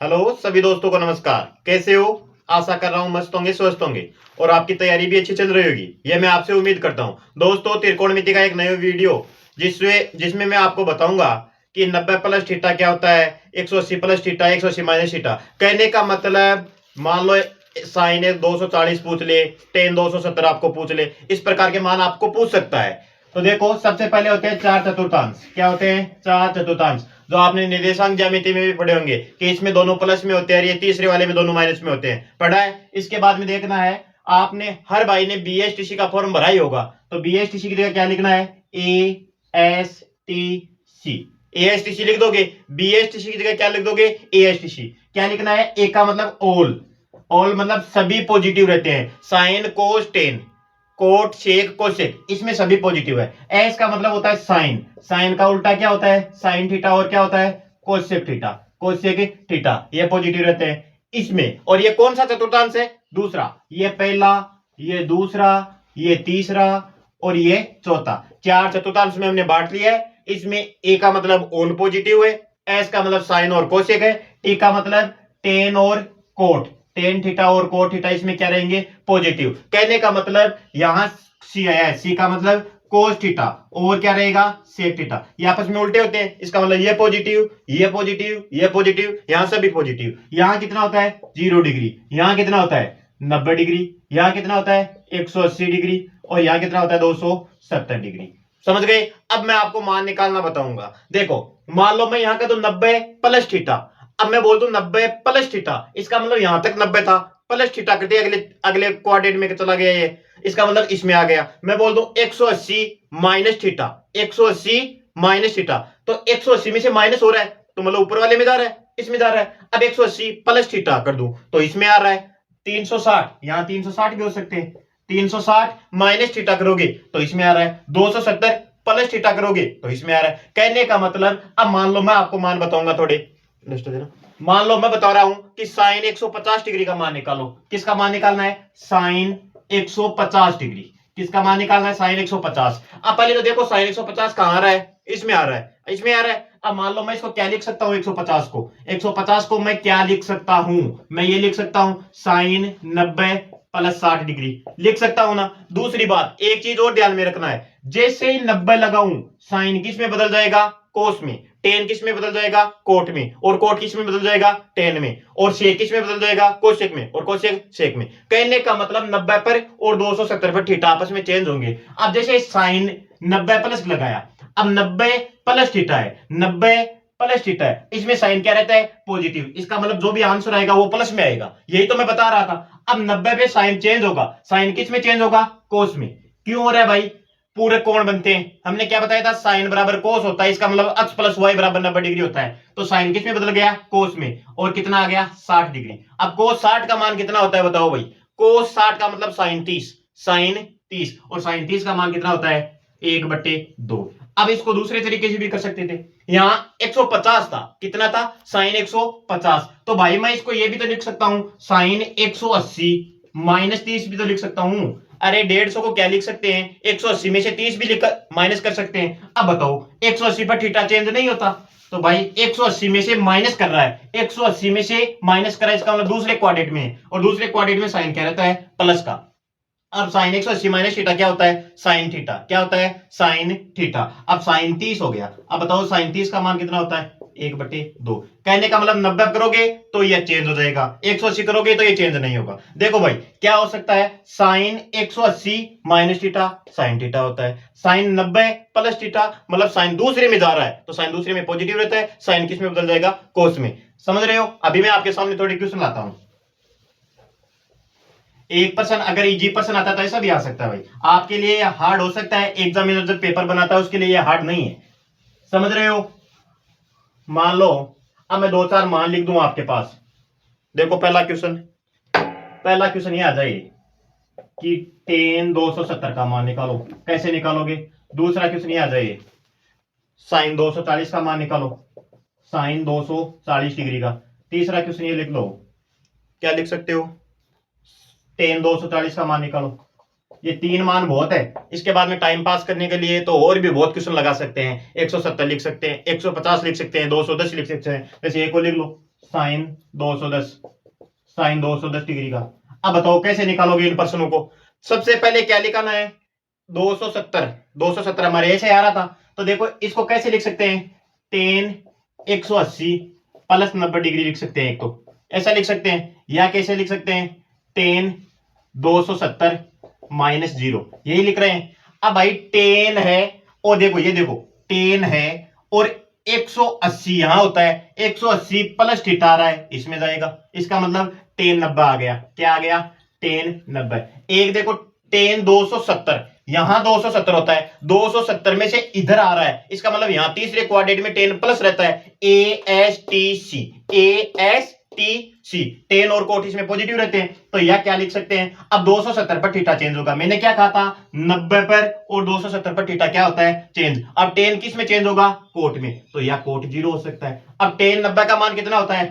Hello सभी दोस्तों को नमस्कार। कैसे हो? आशा कर रहा हूँ मस्त होंगे, स्वस्थ होंगे और आपकी तैयारी भी अच्छी चल रही होगी, ये मैं आपसे उम्मीद करता हूँ। दोस्तों, त्रिकोणमिति का एक नया वीडियो जिसमें मैं आपको बताऊंगा कि 90 प्लस थीटा क्या होता है, 180 प्लस थीटा, 180 माइनस थीटा। कहने का मतलब, मान लो साइन 240 पूछ ले, टेन 270 आपको पूछ ले, इस प्रकार के मान आपको पूछ सकता है। तो देखो, सबसे पहले होते हैं चार चतुर्थांश। क्या होते हैं? चार चतुर्थांश, जो आपने निर्देशांक ज्यामिति में भी पढ़े होंगे कि इसमें दोनों प्लस में होते हैं और ये तीसरे वाले में दोनों माइनस में होते हैं। पढ़ा है? इसके बाद में देखना है, आपने हर भाई ने बीएसटीसी का फॉर्म भरा ही होगा, तो बीएसटीसी की जगह क्या लिखना है? A S T C. एएसटीसी लिख दोगे, बीएसटीसी की जगह क्या लिख दोगे? एएसटीसी। क्या लिखना है? ए का मतलब ऑल, ऑल मतलब सभी पॉजिटिव रहते हैं। Sine cos tan, cot sec cosec, इसमें सभी पॉजिटिव है। एस का मतलब होता है साइन, साइन का उल्टा क्या होता है? Sine theta. और क्या होता है? कोसेक थीटा, कोसेक थीटा, ये पॉजिटिव रहते हैं इसमें। और ये कौन सा चतुर्थांश है? दूसरा। ये पहला, ये दूसरा, ये तीसरा और ये चौथा। चार चतुर्थांश में हमने बांट लिया है। इसमें ए का मतलब ऑल पॉजिटिव है, एस का मतलब साइन और कोसेक है, टी का मतलब टेन और कोट, टेन थीटा और कोट थीटा, इसमें क्या रहेंगे? पॉजिटिव। कहने का मतलब यहां सी आया है, सी का मतलब कोस थीटा और क्या रहेगा? Sec theta. ये आपस में उल्टे होते हैं, इसका मतलब ये पॉजिटिव, ये पॉजिटिव, ये पॉजिटिव, यहां सभी पॉजिटिव। यहां कितना होता है? 0 डिग्री। यहां कितना होता है? 90 डिग्री। यहां कितना होता है? 180 डिग्री। और यहां कितना होता है? 270 डिग्री। समझ गए? अब मैं आपको मान निकालना बताऊंगा। देखो, मान लो मैं यहां का तो 90 प्लस थीटा, अब मैं बोल दूं 90 प्लस थीटा, इसका मतलब यहां तक 90 था, प्लस थीटा करते अगले अगले क्वाड्रेंट में चला गया ये, इसका मतलब इसमें आ गया। मैं बोल दूं 180 माइनस थीटा, 180 माइनस थीटा, तो 180 में से माइनस हो रहा है, तो मतलब ऊपर वाले में जा रहा है, इसमें जा रहा है। अब 180 प्लस थीटा कर दूं तो इसमें आ रहा है 360, यहां 360 भी हो सकते हैं। 360 माइनस थीटा करोगे तो इसमें आ रहा है 270, प्लस थीटा करोगे तो इसमें आ रहा है। कहने का मतलब, अब मान लो मैं आपको मान बताऊंगा थोड़े, मान लो मैं बता रहा हूं कि साइन 150 डिग्री का मान निकालो। किसका मान निकालना है? Sine 150 degree. किसका मान निकालना है? साइन 150। अब पहले तो देखो, साइन 150 कहां आ रहा है? इसमें आ रहा है, इसमें आ रहा है। अब मान लो मैं इसको क्या लिख सकता हूं? 150 को, 150 को मैं क्या लिख सकता हूं? मैं ये लिख सकता हूं, साइन 90 प्लस 60 डिग्री लिख सकता हूं ना। दूसरी बात, एक चीज और ध्यान में रखना है, जैसे ही 90 लगाऊं, साइन किस में बदल जाएगा? कोस में। टेन किस में बदल जाएगा? कोट में। और कोट किस में बदल जाएगा? टेन में। और सेक किस में बदल जाएगा? कोसेक में। और कोसेक सेक में। कहने का मतलब 90 पर और 270 पर थीटा आपस में चेंज होंगे। अब जैसे साइन 90 प्लस लगाया, अब 90 प्लस थीटा है, 90 प्लस थीटा है, इसमें साइन क्या रहता है? पॉजिटिव। इसका मतलब जो भी आंसर आएगा वो प्लस में आएगा, यही तो मैं बता रहा था। अब 90 पे साइन चेंज होगा, साइन किस में चेंज होगा? कोस में। क्यों हो रहा है भाई? पूरे कोण बनते हैं, हमने क्या बताया था? साइन बराबर कोस होता है, इसका मतलब x प्लस वाई बराबर 90 डिग्री होता है। तो साइन किस में बदल गया? कोस में। और कितना आ गया? 60 डिग्री। अब कोस 60 का मान कितना होता है बताओ भाई? कोस 60 का मतलब साइन 30, साइन 30, और साइन 30 का मान कितना होता है? 1/2। अब इसको दूसरे तरीके से भी कर सकते थे, यहां 150 था, कितना था? साइन 150, तो भाई मैं इसको ये भी तो लिख सकता हूं, साइन 180 माइनस 30 भी तो लिख सकता हूं। अरे 150 को क्या लिख सकते हैं? 180 में से 30 भी लिख माइनस कर सकते हैं। अब बताओ, 180 पर थीटा चेंज नहीं होता, तो भाई 180 में से माइनस कर रहा है, 180 में से माइनस कर रहा है, इसका मतलब दूसरे क्वाड्रेंट में, और दूसरे क्वाड्रेंट में साइन क्या रहता है? प्लस का। अब साइन 180 माइनस थीटा क्या होता है? Sine theta. क्या होता है? Sine theta. अब साइन 30 हो गया। अब बताओ साइन 30 का मान कितना होता है? 1/2। कहने का मतलब 90 करोगे तो ये चेंज हो जाएगा, 180 करोगे तो ये चेंज नहीं होगा। देखो भाई, क्या हो सकता है? Sine 180 minus theta sine theta होता है, साइन 90 प्लस थीटा मतलब साइन दूसरे में जा रहा है, तो साइन दूसरे में पॉजिटिव रहता है, साइन किस में बदल जाएगा? कोस में। समझ रहे हो? अभी मैं आपके सामने थोड़ी क्वेश्चन लाता हूं। 1% अगर इजी पर्सन आता तो ऐसा भी आ सकता है भाई, आपके लिए हार्ड हो सकता है, एग्जामिनर जब पेपर बनाता है उसके लिए ये हार्ड नहीं है। समझ रहे हो? मान लो, अब मैं दो चार मान लिख दूं आपके पास। देखो, पहला क्वेश्चन ये आ जाए कि टेन 270 का मान निकालो। कैसे निकालोगे? दूसरा क्वेश्चन ये आ जाए, साइन 240 का मान निकालो, साइन 240 डिग्री का। तीसरा क्वेश्चन ये लिख लो, क्या लिख सकते हो? टेन 240 का मान निकालो। ये तीन मान बहुत है, इसके बाद में टाइम पास करने के लिए तो और भी बहुत क्वेश्चन लगा सकते हैं। 170 लिख सकते हैं, 150 लिख सकते हैं, 210 लिख सकते हैं। जैसे एक को लिख लो, साइन 210 साइन 210 डिग्री का। अब बताओ कैसे निकालोगे इन प्रश्नों को। सबसे पहले क्या लिखाना है, 270 हमारे ऐसे आ रहा था, तो देखो इसको कैसे लिख सकते हैं, टेन 180 प्लस 90 डिग्री लिख सकते हैं। एक तो ऐसा लिख सकते हैं, या कैसे लिख सकते हैं, टेन 270 माइनस 0, यही लिख रहे हैं। अब भाई टेन है और देखो ये देखो टेन है और 180 यहां होता है, 180 प्लस थीटा आ रहा है, इसमें जाएगा, इसका मतलब टेन 90 आ गया। क्या आ गया, टेन 90। एक देखो टेन 270, यहां 270 होता है, 270 में से इधर आ रहा है, इसका मतलब यहां तीसरे क्वाड्रेंट में टेन प्लस रहता है, ASTC ASTC, टेन और कोट इसमें पॉजिटिव रहते हैं, तो यह क्या लिख सकते हैं। अब 270 पर थीटा चेंज होगा, मैंने क्या कहा था 90 पर, और 270 पर थीटा क्या होता है, चेंज। अब टेन किस में चेंज होगा, कोट में, तो यह कोट 0 हो सकता है। अब टेन 90 का मान कितना होता है,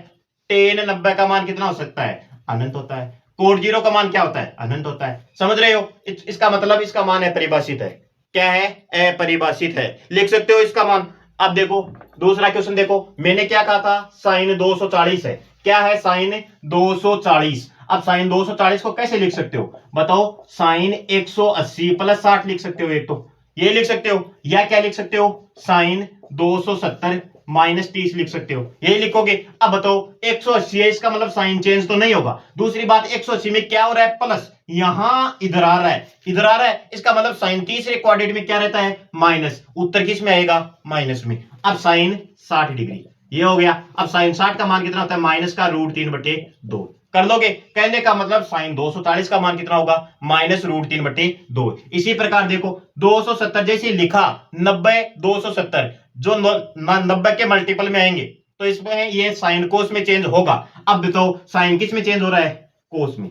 टेन 90 का मान कितना हो सकता है, अनंत होता है। कोट 0 का मान क्या होता है, अनंत होता है। समझ रहे हो, इसका मतलब इसका मान अपरिभाषित है। क्या है, अपरिभाषित है, लिख सकते हो इसका मान। अब देखो दूसरा क्वेश्चन देखो, मैंने क्या कहा था, साइन 240 है। क्या है, साइन 240। अब साइन 240 को कैसे लिख सकते हो बताओ, साइन 180 प्लस 60 लिख सकते हो, एक तो ये लिख सकते हो, या क्या लिख सकते हो, साइन 270 माइनस 30 लिख सकते हो, यही लिखोगे। अब बताओ 180 है, इसका मतलब साइन चेंज तो नहीं होगा। दूसरी बात 180 में क्या हो रहा है, प्लस, यहां इधर आ रहा है, इधर आ रहा है, इसका मतलब साइन तीसरे क्वाड्रेंट में क्या रहता है, माइनस, उत्तर किस में आएगा, माइनस में। अब साइन 60 डिग्री ये हो गया। अब साइन 60 का मान कितना होता है, माइनस का √3/2 कर लोगे। कहने का मतलब साइन 240 का मान कितना होगा, माइनस √3/2। इसी प्रकार देखो 270 जैसे लिखा, 90 270 जो 90 के मल्टीपल में आएंगे, तो इसमें ये साइन कोस में चेंज होगा। अब बताओ साइन किस में चेंज हो रहा है, कोस में,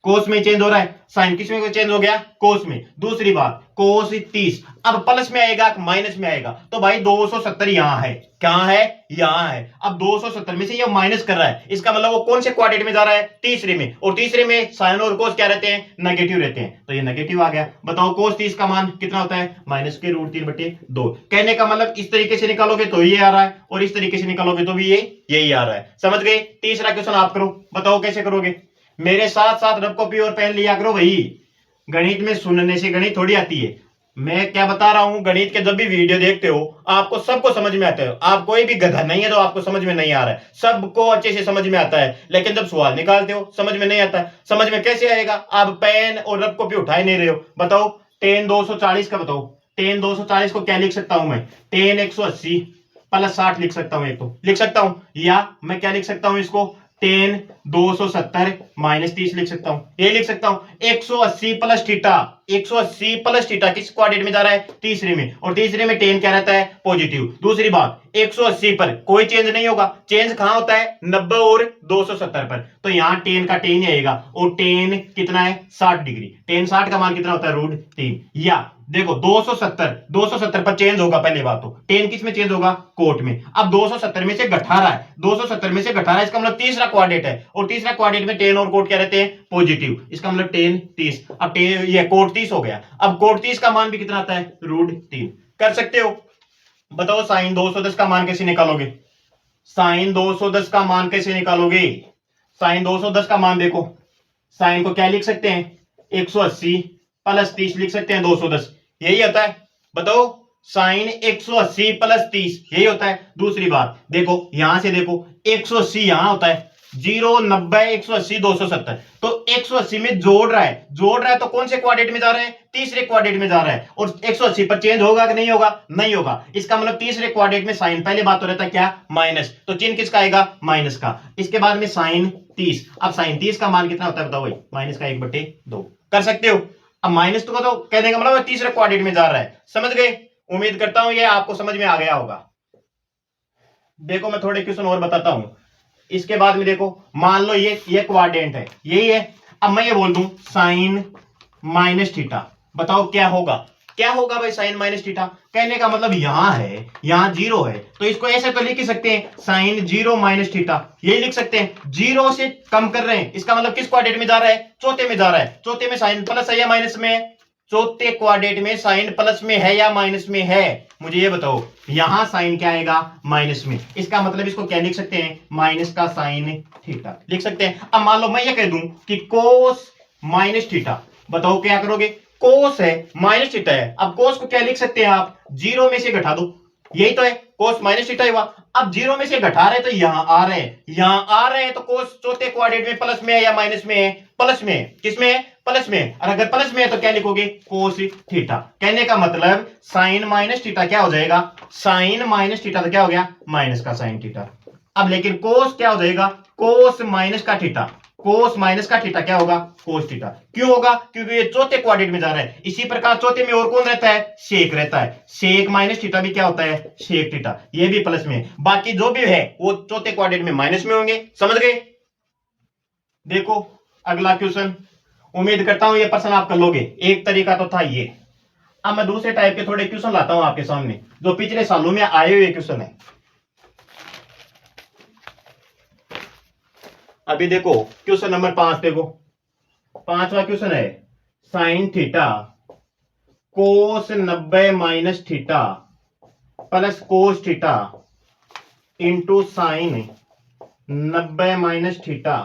कोस में चेंज हो रहा है, साइन किस में चेंज हो गया, कोस में। दूसरी बात कोस 30 अब प्लस में आएगा माइनस में आएगा, तो भाई 270 यहां है, कहां है, यहां है। अब 270 में से ये माइनस कर रहा है, इसका मतलब वो कौन से क्वाड्रेंट में जा रहा है, तीसरे में, और तीसरे में साइन और कोस क्या रहते हैं, नेगेटिव रहते हैं, तो ये नेगेटिव आ गया। बताओ कोस 30 का मान कितना होता है, माइनस के √3/2। कहने का मतलब इस तरीके से निकालोगे तो ये आ रहा है, और इस तरीके से निकालोगे तो भी ये यही आ रहा है। समझ गए। तीसरा क्वेश्चन आप करो, बताओ कैसे करोगे। मेरे साथ साथ रब कॉपी और पेन लिया करो भाई, गणित में सुनने से गणित थोड़ी आती है। मैं क्या बता रहा हूं, गणित के जब भी वीडियो देखते हो आपको सबको समझ में आता है। आप कोई भी गधा नहीं है तो आपको समझ में नहीं आ रहा है, सबको अच्छे से समझ में आता है, लेकिन जब सवाल निकालते हो समझ में नहीं आता है। समझ में कैसे आएगा, आप पेन और रब कॉपी उठा ही नहीं रहे हो। बताओ टेन 240 का बताओ, टेन 240 को क्या लिख सकता हूं मैं, टेन 180 प्लस 60 लिख सकता हूं, एक तो लिख सकता हूं, या मैं क्या लिख सकता हूं इसको, टेन 270 माइनस 30 लिख सकता हूं, ये लिख सकता हूं। 180 प्लस थीटा, 180 प्लस थीटा किस क्वाड्रेंट में जा रहा है, तीसरे में, और तीसरे में टेन क्या रहता है, पॉजिटिव। दूसरी बात 180 पर कोई चेंज नहीं होगा, चेंज कहां होता है, 90 और 270 पर, तो यहां टेन का टेन आएगा, और टेन कितना है, 60 डिग्री। टेन 60 का मान कितना होता है, √3। या देखो 270 पर चेंज होगा, पहले बात तो टेन किस में चेंज होगा, कोट में। अब 270 में से 18 है, 270 में से 18, इसका मतलब तीसरा क्वाड्रेंट है, और तीसरा क्वाड्रेंट में टेन और कोट क्या रहते हैं, पॉजिटिव, इसका मतलब टेन 30। अब ये कोट 30 हो गया। अब कोट 30 का मान भी कितना आता है, √3 कर सकते हो। बताओ साइन 210 का मान कैसे निकालोगे, साइन 210 का मान कैसे निकालोगे। साइन 210 का मान देखो, साइन को क्या लिख सकते हैं, 180 प्लस 30 लिख सकते हैं, 210 यही होता है। बताओ साइन 180 प्लस 30 यही होता है। दूसरी बात देखो, यहां से देखो 180 यहां होता है, 0 90 180 270, तो 180 में जोड़ रहा है तो कौन से क्वाड्रेंट में जा रहा है, तीसरे क्वाड्रेंट में जा रहा है, और 180 पर चेंज होगा कि नहीं होगा, नहीं होगा। इसका मतलब तीसरे क्वाड्रेंट में साइन, पहले बात तो रहता है क्या, माइनस, तो चिन्ह किसका आएगा, माइनस का। इसके बाद में साइन 30, अब साइन 30 का मान कितना होता है बताओ भाई, माइनस का 1/2 कर सकते हो। अब माइनस तो कहने का मतलब तीसरे क्वाड्रेंट में जा रहा है। समझ गए, उम्मीद करता हूं ये आपको समझ में आ गया होगा। देखो मैं थोड़े क्वेश्चन और बताता हूं। इसके बाद में देखो, मान लो ये क्वाड्रेंट है, यही है। अब मैं ये बोल दूं साइन माइनस थीटा, बताओ क्या होगा, क्या होगा भाई साइन माइनस थीटा। कहने का मतलब यहां है, यहां 0 है, तो इसको ऐसे तो लिख ही सकते हैं, साइन 0 माइनस थीटा, यही लिख सकते हैं। 0 से कम कर रहे हैं, इसका मतलब किस क्वाड्रेंट में जा रहा है, चौथे में जा रहा है। चौथे में साइन प्लस है या माइनस में, चौथे क्वाड्रेंट में साइन प्लस में है या माइनस में है, मुझे ये बताओ। यहां साइन क्या आएगा, माइनस में। इसका मतलब इसको क्या लिख सकते हैं, माइनस का साइन थीटा लिख सकते हैं। अब मान लो मैं ये कह दूं कि कोस माइनस थीटा, बताओ क्या करोगे। कोस है, माइनस थीटा है। अब कोस को क्या लिख सकते हैं आप, जीरो में से घटा दो, यही तो है कोस माइनस थीटा हुआ। अब जीरो में से घटा रहे तो यहां आ रहे हैं, यहां आ रहे हैं तो कोस चौथे क्वाड्रेंट में प्लस में है या माइनस में है, प्लस में है। किसमें है, प्लस में है। और अगर प्लस में है तो क्या लिखोगे, कोस थीटा। कहने का मतलब साइन माइनस थीटा क्या हो जाएगा, साइन माइनस थीटा तो क्या हो गया, माइनस का साइन थीटा। अब लेकिन कोस क्या हो जाएगा, कोस माइनस का थीटा। कोस माइनस का थीटा क्या होगा, कोस थीटा। क्यों होगा, क्योंकि ये चौथे क्वाड्रेंट में जा रहा है। इसी प्रकार चौथे में और कौन रहता है, सेक रहता है। सेक माइनस थीटा भी क्या होता है, सेक थीटा। ये भी प्लस में है, बाकी जो भी है वो चौथे क्वाड्रेंट में माइनस में होंगे। समझ गए। देखो अगला क्वेश्चन, उम्मीद करता हूं ये प्रश्न आप कर लोगे। एक तरीका तो था ये। अब मैं दूसरे टाइप के थोड़े क्वेश्चन लाता हूं आपके सामने, जो पिछले सालों में आए हुए क्वेश्चन है। अभी देखो क्वेश्चन नंबर 5 देखो। पांचवा क्वेश्चन है, sine theta cos 90 minus theta plus cos theta into sine 90 minus theta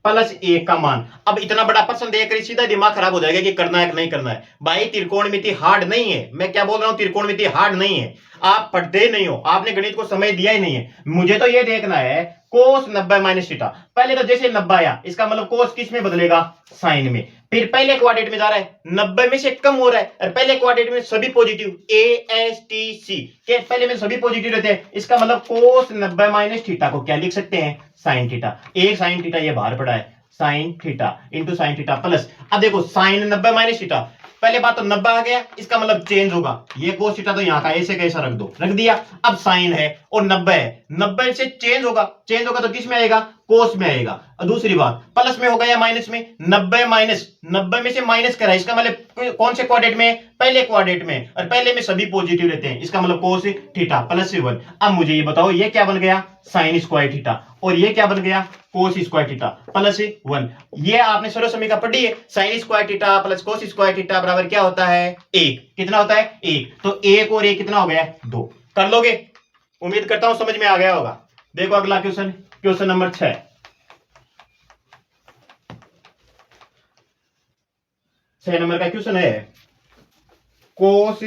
plus 1 का मान। अब इतना बड़ा प्रश्न देखकर सीधा दिमाग खराब हो जाएगा कि करना है कि नहीं करना है। भाई त्रिकोणमिति हार्ड नहीं है, मैं क्या बोल रहा हूं, त्रिकोणमिति हार्ड नहीं है। आप पढ़ते ही नहीं हो, आपने गणित को समय दिया ही नहीं है। मुझे तो ये देखना है कोस 90 माइनस थीटा। पहले तो जैसे 90 आया, इसका मतलब कोस किस में बदलेगा, साइन में। फिर पहले क्वाड्रेंट में जा रहा है, 90 में से कम हो रहा है, और पहले क्वाड्रेंट में सभी पॉजिटिव ASTC के पहले में सभी पॉजिटिव रहते हैं। इसका मतलब कोस 90 माइनस थीटा को क्या लिख सकते हैं, साइन थीटा। एक साइन थीटा ये बाहर पड़ा है, sine theta into sine theta plus. अब देखो साइन 90 माइनस थीटा, पहले बात तो 90 आ गया, इसका मतलब चेंज होगा। ये कोस थीटा तो यहां का ऐसे कैसा रख दो, रख दिया। अब साइन है और 90 है, 90 से चेंज होगा, चेंज होगा तो किस में आएगा, कोस में आएगा। और दूसरी बात प्लस में होगा या माइनस में, 90 माइनस 90 में से माइनस करा, इसका मतलब कौन से क्वाड्रेंट में, पहले क्वाड्रेंट में, और पहले में सभी पॉजिटिव रहते हैं। इसका मतलब कोस थीटा प्लस 1। अब मुझे ये बताओ ये क्या बन गया, साइन स्क्वायर थीटा, और ये क्या बन गया, कोस स्क्वायर थीटा प्लस 1। ये आपने सर्व समीकरण पढ़ी है, sine square theta plus cos square theta बराबर क्या होता है, 1। कितना होता है, 1। तो 1 और 1 कितना हो गया, 2। कर लोगे, उम्मीद करता हूं समझ में आ गया होगा। देखो अगला क्वेश्चन, क्वेश्चन नंबर 6। 6 नंबर का क्वेश्चन है, cos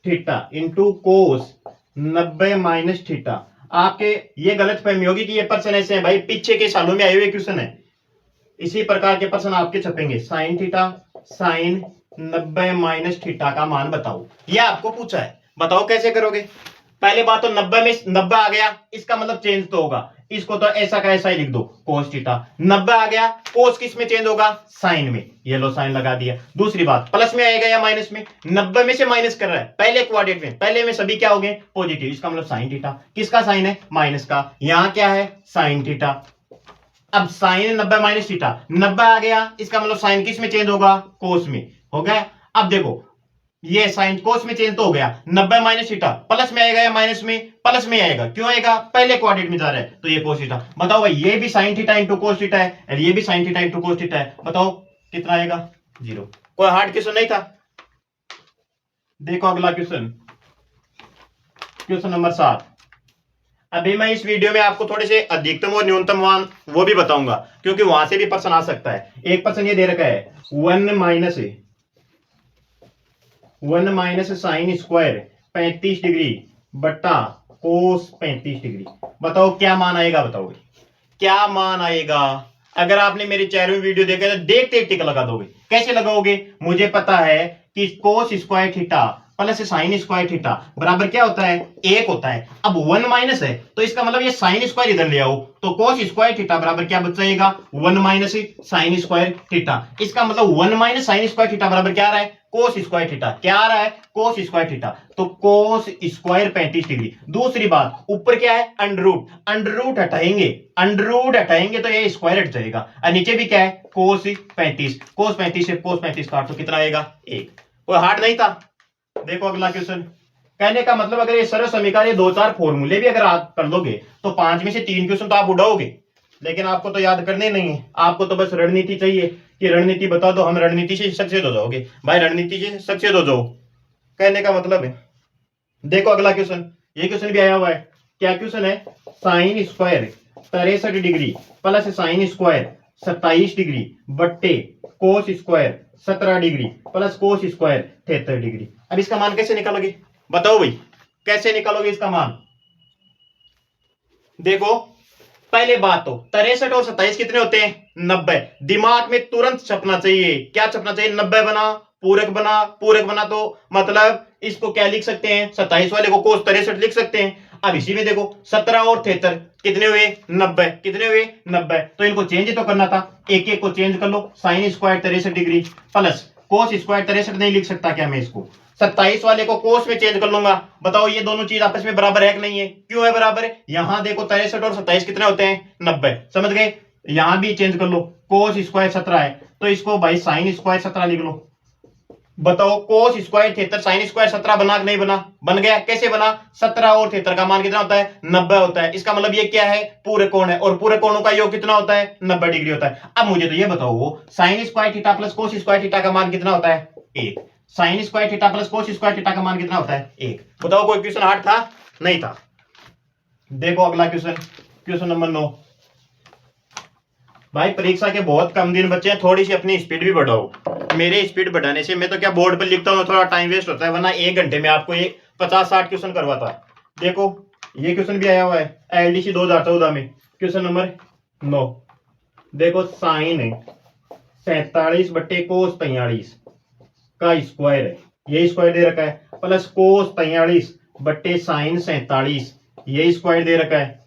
theta into cos 90 minus theta. आपके ये गलत फहमी होगी कि ये प्रश्न ऐसे हैं, भाई पीछे के सालों में आए हुए क्वेश्चन है। इसी प्रकार के प्रश्न आपके छपेंगे, sine theta sine 90 minus theta का मान बताओ। ये आपको पूछा है, बताओ कैसे करोगे। पहले बात तो 90 में 90 आ गया, इसका मतलब चेंज तो होगा, इसको तो ऐसा का ऐसा ही लिख दो, कोस थीटा। 90 आ गया, कोस किस में चेंज होगा, साइन में। ये लो साइन लगा दिया। दूसरी बात प्लस में आएगा या माइनस में, 90 में से माइनस कर रहा है, पहले क्वाड्रेंट में, पहले में सभी क्या हो गए, पॉजिटिव। इसका मतलब साइन थीटा। किसका साइन है, माइनस का। यहां क्या है, साइन थीटा। अब साइन 90 माइनस थीटा, 90 आ गया, इसका मतलब साइन किस में चेंज होगा, कोस में। हो गया। अब देखो ये साइन कोस में चेंज तो हो गया, 90 माइनस थीटा प्लस में आएगा या माइनस में, प्लस में आएगा। क्यों आएगा, पहले क्वाड्रेंट में जा रहा है तो ये कोस थीटा। बताओ भाई ये भी sign theta into cos theta है, और ये भी sign theta into cos theta है। बताओ कितना आएगा, 0। कोई हार्ड क्वेश्चन नहीं था। देखो अगला क्वेश्चन, क्वेश्चन नंबर 7। अभी मैं इस वीडियो में आपको थोड़े से अधिकतम और न्यूनतम मान वो भी बताऊंगा, क्योंकि वहां से भी प्रश्न आ सकता है। एक प्रश्न ये दे रखा है, 1 माइनस साइन स्क्वायर 35 डिग्री बट्टा कोस 35 डिग्री। बताओ क्या मान आएगा, बताओगे क्या मान आएगा। अगर आपने मेरे चैनल वीडियो देखा तो देखते टिक लगा दोगे। कैसे लगाओगे, मुझे पता है कि कोस square theta plus sine square theta बराबर क्या होता है, 1 होता है। अब 1 माइनस है तो इसका मतलब ये साइन स्क्वायर इधर ले आओ, तो कोस स्क्वायर थीटा बराबर क्या बच जाएगा, 1 माइनस साइन स्क्वायर थीटा। इसका मतलब 1 माइनस साइन स्क्वायर थीटा बराबर क्या आ रहा है, कोस स्क्वायर थीटा। क्या आ रहा है, कोस स्क्वायर थीटा। तो कोस स्क्वायर 35 डिग्री। दूसरी बात ऊपर क्या है, अंडर रूट हटाएंगे, अंडर रूट हटाएंगे तो ये स्क्वायर हट जाएगा, और नीचे भी क्या है, कोस 35। कोस 35 से कोस 35 काट तो कितना आएगा, 1। कोई हार्ड नहीं था। देखो अगला क्वेश्चन। कहने का मतलब अगर ये सरल समीकरण, ये 2-4 फॉर्मूले भी अगर आप कर लोगे तो 5 में से 3 क्वेश्चन तो आप उड़ाओगे, लेकिन आपको तो याद करने नहीं है। आपको तो बस रणनीति चाहिए कि रणनीति बता दो, हम रणनीति से सक्सेस हो जाओगे। भाई रणनीति से सक्सेस हो जाओ कहने का मतलब है। देखो अगला क्वेश्चन, ये क्वेश्चन भी आया हुआ है। क्या क्वेश्चन है? Sine square 63 degree plus sine square 27 degree बट्टे cos square 17 degree plus cos square 73 degree. अब इसका मान कैसे निकालोगे? बताओ भाई, कैसे निकालोगे इसका मान? देखो पहले बात तो 63 और 27 कितने होते हैं? 90। दिमाग में तुरंत छपना चाहिए, क्या छपना चाहिए? 90 बना, पूरक बना, पूरक बना तो मतलब इसको क्या लिख सकते हैं? 27 वाले को कोस 63 लिख सकते हैं। अब इसी में देखो 17 और 73 कितने हुए? 90। कितने हुए? 90। तो इनको चेंज तो करना था, एक एक को चेंज कर लो। Sine square 63 degree plus cos square 63 नहीं लिख सकता क्या मैं इसको? 27 वाले को कोस में चेंज कर लूंगा। बताओ ये दोनों चीज आपस में बराबर है कि नहीं है? क्यों है बराबर? यहां देखो 63 और 27 कितने होते हैं? 90। समझ गए? यहां भी चेंज कर लो, कोस स्क्वायर 17 है तो इसको भाई साइन स्क्वायर 17 लिख लो। बताओ कोस स्क्वायर 73 साइन स्क्वायर 17 बना कि नहीं बना? बन गया। कैसे बना? 17 और 73 का मान कितना होता है? 90 होता है। इसका मतलब ये क्या है? पूरे कोण है, और पूरे कोणों का योग कितना होता है? 90 डिग्री होता है। अब मुझे तो ये बताओ sign square theta plus cos square theta का मान कितना होता है? 1। Sign square theta plus cos square theta का मान कितना होता है? 1। बताओ कोई क्वेश्चन हार्ड था? नहीं था। देखो अगला क्वेश्चन, क्वेश्चन नंबर 9। भाई परीक्षा के बहुत कम दिन बचे हैं, थोड़ी सी अपनी स्पीड भी बढ़ाओ। मेरे स्पीड बढ़ाने से मैं तो क्या बोर्ड पर लिखता हूँ थोड़ा टाइम वेस्ट होता है, वरना 1 घंटे में आपको ये 50-60 क्वेश्चन करवाता। देखो ये क्वेश्चन भी आया हुआ है एलडीसी 2014 में, क्वेश्चन नंबर 9। देखो साइन 47 बट्टे कोस 43 का स्क्वायर है, ये स्क्वायर दे रखा है, प्लस कोस 43 बट्टे साइन 47 ये स्क्वायर दे रखा है,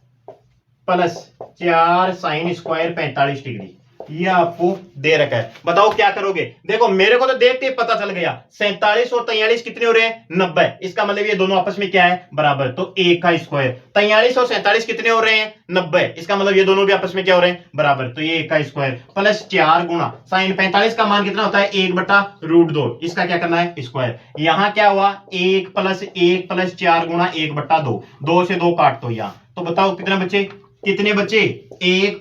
प्लस 4 साइन स्क्वायर 45 डिग्री ये आपको दे रखा है। बताओ क्या करोगे? देखो मेरे को तो देखते ही पता चल गया 47 और 43 कितने हो रहे हैं? 90। इसका मतलब ये दोनों आपस में क्या है? बराबर। तो 1 का स्क्वायर। 43 और 47 कितने हो रहे हैं? 90। इसका मतलब ये दोनों भी आपस में क्या हो रहे हैं? बराबर। तो ये 1 का स्क्वायर प्लस 4 गुणा साइन 45 का मान कितना होता है? 1/√2। इसका क्या करना है? स्क्वायर। यहां क्या हुआ? 1 प्लस 4 गुणा 1/2। 2 से 2 काट दो यहां, तो बताओ कितने बचे? कितने बचे? 1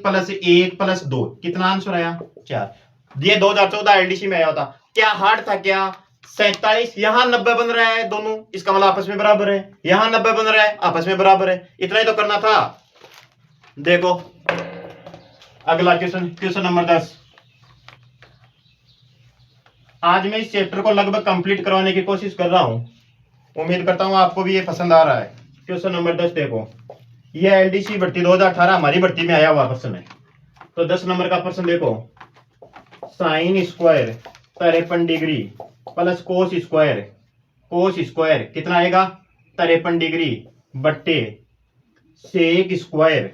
प्लस 2 कितना आंसर आया? 4। ये 2014 एलडीसी में आया था। क्या हार्ड था क्या? 47 यहां 90 बन रहा है दोनों, इसका मतलब आपस में बराबर है। यहां 90 बन रहा है, आपस में बराबर है। इतना ही तो करना था। देखो अगला क्वेश्चन, क्वेश्चन नंबर 10। आज मैं इस चैप्टर को लगभग कंप्लीट करवाने की कोशिश कर रहा हूं, उम्मीद करता हूं आपको भी ये पसंद आ रहा है। क्वेश्चन नंबर 10 देखो, ये एलडीसी भर्ती 2018 हमारी भर्ती में आया हुआ प्रश्न है। तो 10 नंबर का प्रश्न देखो, sine square 53 degree plus cos square कितना आएगा? 53 डिग्री बट्टे sec square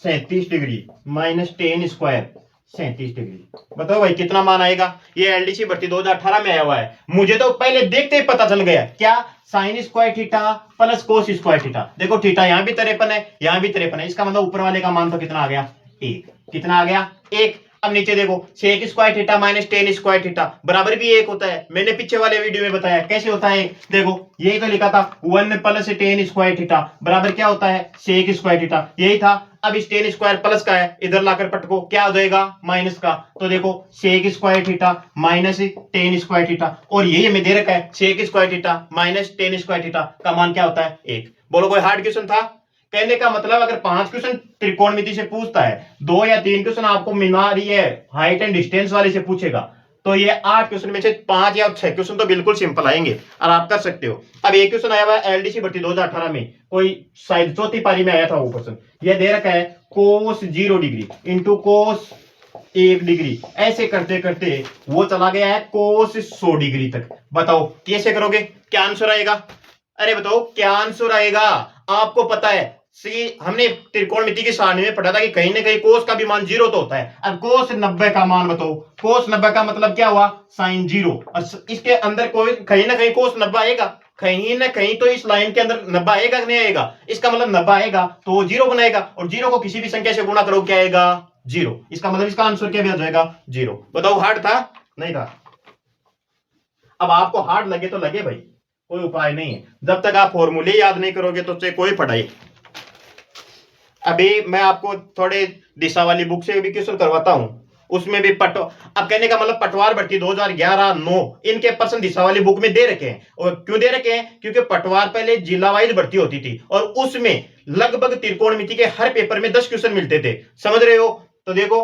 37 degree minus tan square 37 degree. बताओ भाई कितना मान आएगा? ये एलडीसी भर्ती 2018 में आया हुआ है। मुझे तो पहले देखते ही पता चल गया, क्या? Sign square theta plus cos square theta. देखो थीटा यहां भी 53 है, यहां भी 53 है, इसका मतलब ऊपर वाले का मान तो कितना आ गया? 1। कितना आ गया? 1। अब नीचे देखो sec square theta minus tan square theta बराबर भी 1 होता है। मैंने पीछे वाले वीडियो में बताया कैसे होता है। देखो यही तो लिखा था 1 प्लस टेन स्क्वायर थीटा बराबर क्या होता है? सेक स्क्वायर थीटा, यही था। अब इस टेन स्क्वायर प्लस का है, इधर लाकर पटको, क्या हो जाएगा? माइनस का। तो देखो sec square theta minus tan square theta, और यही हमें दे रखा है sec square theta minus tan square theta का मान क्या होता है? 1। बोलो कोई हार्ड क्वेश्चन था? कहने का मतलब अगर 5 क्वेश्चन त्रिकोणमिति से पूछता है, 2 या 3 क्वेश्चन आपको मिला रही है हाइट एंड डिस्टेंस वाले से पूछेगा, तो ये 8 क्वेश्चन में से 5 या 6 क्वेश्चन तो बिल्कुल सिंपल आएंगे और आप कर सकते हो। अब एक क्वेश्चन आया हुआ है एलडीसी भर्ती 2018 में, कोई शायद चौथी पारी में आया था वो क्वेश्चन। ये दे रखा है कोस 0 डिग्री इंटू कोस 1 डिग्री, ऐसे करते करते वो चला गया है कोस 100 डिग्री तक। बताओ कैसे करोगे? क्या आंसर आएगा? अरे बताओ क्या आंसर आएगा? आपको पता है हमने त्रिकोणमिति की सारणी में पढ़ा था कि कहीं ना कहीं कोस का भी मान 0 तो होता है। अब कोस 90 का मान बताओ। कोस 90 का मतलब क्या हुआ? साइन 0। और इसके अंदर कोई कहीं ना कहीं कोस 90 आएगा, कहीं ना कहीं तो इस लाइन के अंदर 90 आएगा कि नहीं आएगा? इसका मतलब 90 आएगा तो वो 0 बनाएगा, और 0 को किसी भी संख्या से गुणा करो क्या आएगा? 0। इसका मतलब इसका आंसर क्या भी आ जाएगा? 0। बताओ हार्ड था? नहीं था। अब आपको हार्ड लगे तो लगे भाई, कोई उपाय नहीं है। जब तक आप फॉर्मूले याद नहीं करोगे तो कोई पढ़ाई। अभी मैं आपको थोड़े दिशा वाली बुक से भी क्वेश्चन करवाता हूं, उसमें भी अब कहने का मतलब पटवार भर्ती 2011-9 इनके प्रश्न दिशा वाली बुक में दे रखे हैं। और क्यों दे रखे हैं? क्योंकि पटवार पहले जिला वाइज भर्ती होती थी और उसमें लगभग त्रिकोणमिति के हर पेपर में 10 क्वेश्चन मिलते थे। समझ रहे हो? तो देखो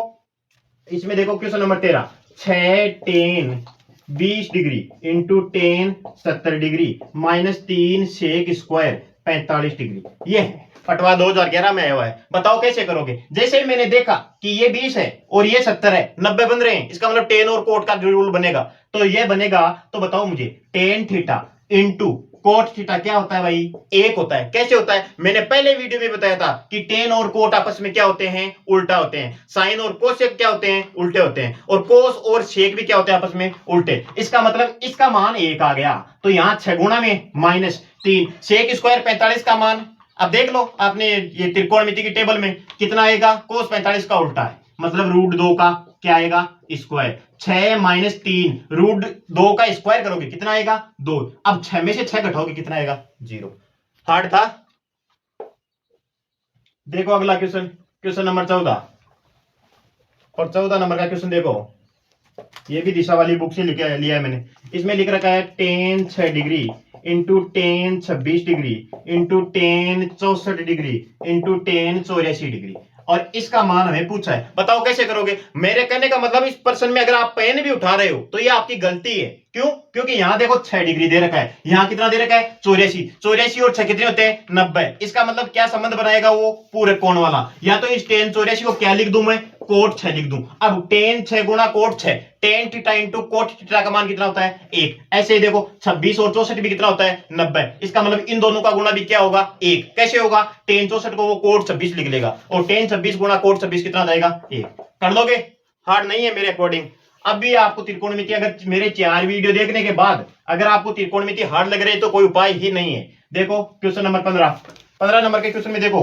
इसमें देखो question number 13, 6 tan 20 degree into tan 70 degree minus 3 sec square 45 degree. ये है पटवा 2011 में आया हुआ है। बताओ कैसे करोगे? जैसे मैंने देखा कि ये 20 है और ये 70 है, 90 बन रहे हैं, इसका मतलब टेन और कोट का रूल बनेगा। तो ये बनेगा, तो बताओ मुझे ten theta into cot theta क्या होता है भाई? एक होता है। कैसे होता है? मैंने पहले वीडियो में बताया था कि टेन और कोट आपस में क्या होते हैं? उल्टा होते हैं। साइन और कोसेक क्या होते हैं? उल्टे होते हैं। और कोस और शेक भी क्या होते हैं? आपस में उल्टे। इसका मतलब इसका मान 1 आ गया, तो यहां 6 गुणा में माइनस 3 सेक स्क्वायर 45 का मान। अब देख लो आपने ये त्रिकोणमिति की टेबल में कितना आएगा? कोस 45 का उल्टा है, मतलब √2 का क्या आएगा? स्क्वायर। 6 माइनस 3 √2 का स्क्वायर करोगे कितना आएगा? 2। अब 6 में से 6 घटाओगे कितना आएगा? 0। हार्ड था? देखो अगला क्वेश्चन, क्वेश्चन नंबर 14। और 14 नंबर का क्वेश्चन देखो, ये भी दिशा वाली बुक से लिया है मैंने। इसमें लिख रखा है ten 6 degree into ten 26 degree into ten 64 degree into ten 84 degree. और इसका मान हमें पूछा है। बताओ कैसे करोगे? मेरे कहने का मतलब इस प्रश्न में अगर आप पेन भी उठा रहे हो तो ये आपकी गलती है। क्यों? क्योंकि यहां देखो 6 डिग्री दे रखा है, यहां कितना दे रखा है? 84। 84 और 6 कितने होते हैं? 90। इसका मतलब क्या संबंध बनाएगा? वो पूरे कोण वाला। या तो इस टेन 84 को क्या लिख दूं मैं? कोट 6 लिख दूं। अब टेन 6 गुणा cot 6, tan theta into cot theta का मान कितना होता है? 1। ऐसे ही देखो 26 और 64 भी कितना होता है? 90। इसका मतलब इन दोनों का गुणा भी क्या होगा? 1। कैसे होगा? टेन 64 को वो कोट 26 लिख लेगा और टेन 26 गुणा कोट 26 कितना जाएगा? 1। कर लोगे? हार्ड नहीं है मेरे अकॉर्डिंग। अब भी आपको त्रिकोणमिति, अगर मेरे 4 वीडियो देखने के बाद अगर आपको त्रिकोणमिति हार्ड लग रही है तो कोई उपाय ही नहीं है। देखो क्वेश्चन नंबर 15 नंबर के क्वेश्चन में देखो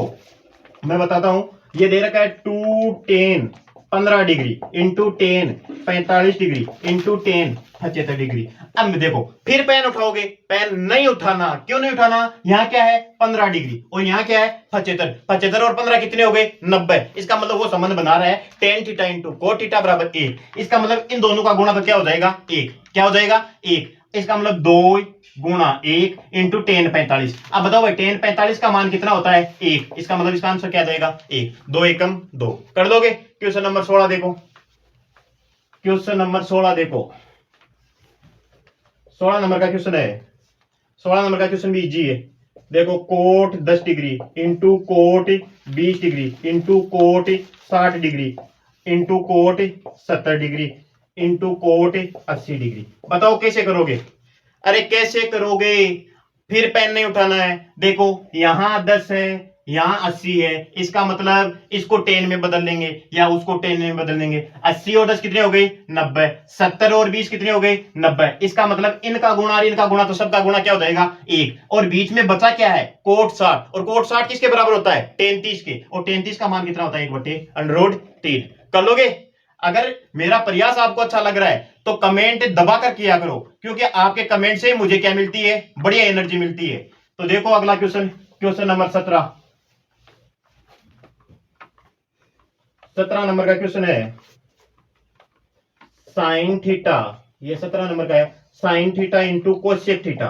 मैं बताता हूं। ये दे रखा है 2 ten 15 degree into ten 45 degree into ten 75 degree. अब देखो फिर पेन उठाओगे, पेन नहीं उठाना। क्यों नहीं उठाना? यहाँ क्या है? 15 डिग्री और यहाँ क्या है? 75। 75 और 15 कितने हो गए? 90। इसका मतलब वो संबंध बना रहा है ten theta into cot theta बराबर 1। इसका मतलब इन दोनों का गुणा तो क्या हो जाएगा? 1। क्या हो जाएगा? 1। इसका मतलब 2 गुणा 1 इंटू टेन 45। अब बताओ भाई टेन 45 का मान कितना होता है? 1। इसका मतलब इसका आंसर क्या जाएगा? 1। 2 एकम 2। कर दोगे? क्वेश्चन नंबर 16 देखो, क्वेश्चन नंबर 16 देखो। 16 नंबर का क्वेश्चन है। 16 नंबर का क्वेश्चन भी इजी है। देखो cot 10 degree into cot 20 degree into cot 60 degree into cot 70 degree into cot 80 degree. बताओ कैसे करोगे? अरे कैसे करोगे? फिर पेन नहीं उठाना है। देखो यहां 10 है, यहां 80 है। इसका मतलब इसको 10 में बदल लेंगे या उसको 10 में बदल लेंगे। 80 और 10 कितने हो गए? 90। 70 और 20 कितने हो गए? 90। इसका मतलब इनका गुणा और इनका गुणा, तो सबका गुणा क्या हो जाएगा? 1। और बीच में बचा क्या है? कोट 60। और कोट 60 किसके बराबर होता है? टेन 30 के। और टेन 30 का मान कितना होता है? 1/√3। कर लोगे? अगर मेरा प्रयास आपको अच्छा लग रहा है तो कमेंट दबा कर किया करो, क्योंकि आपके कमेंट से मुझे क्या मिलती है? बढ़िया एनर्जी मिलती है। तो देखो अगला क्वेश्चन, क्वेश्चन नंबर 17। 17 नंबर का क्वेश्चन है साइन थीटा। ये 17 नंबर का है। Sine theta into cosec theta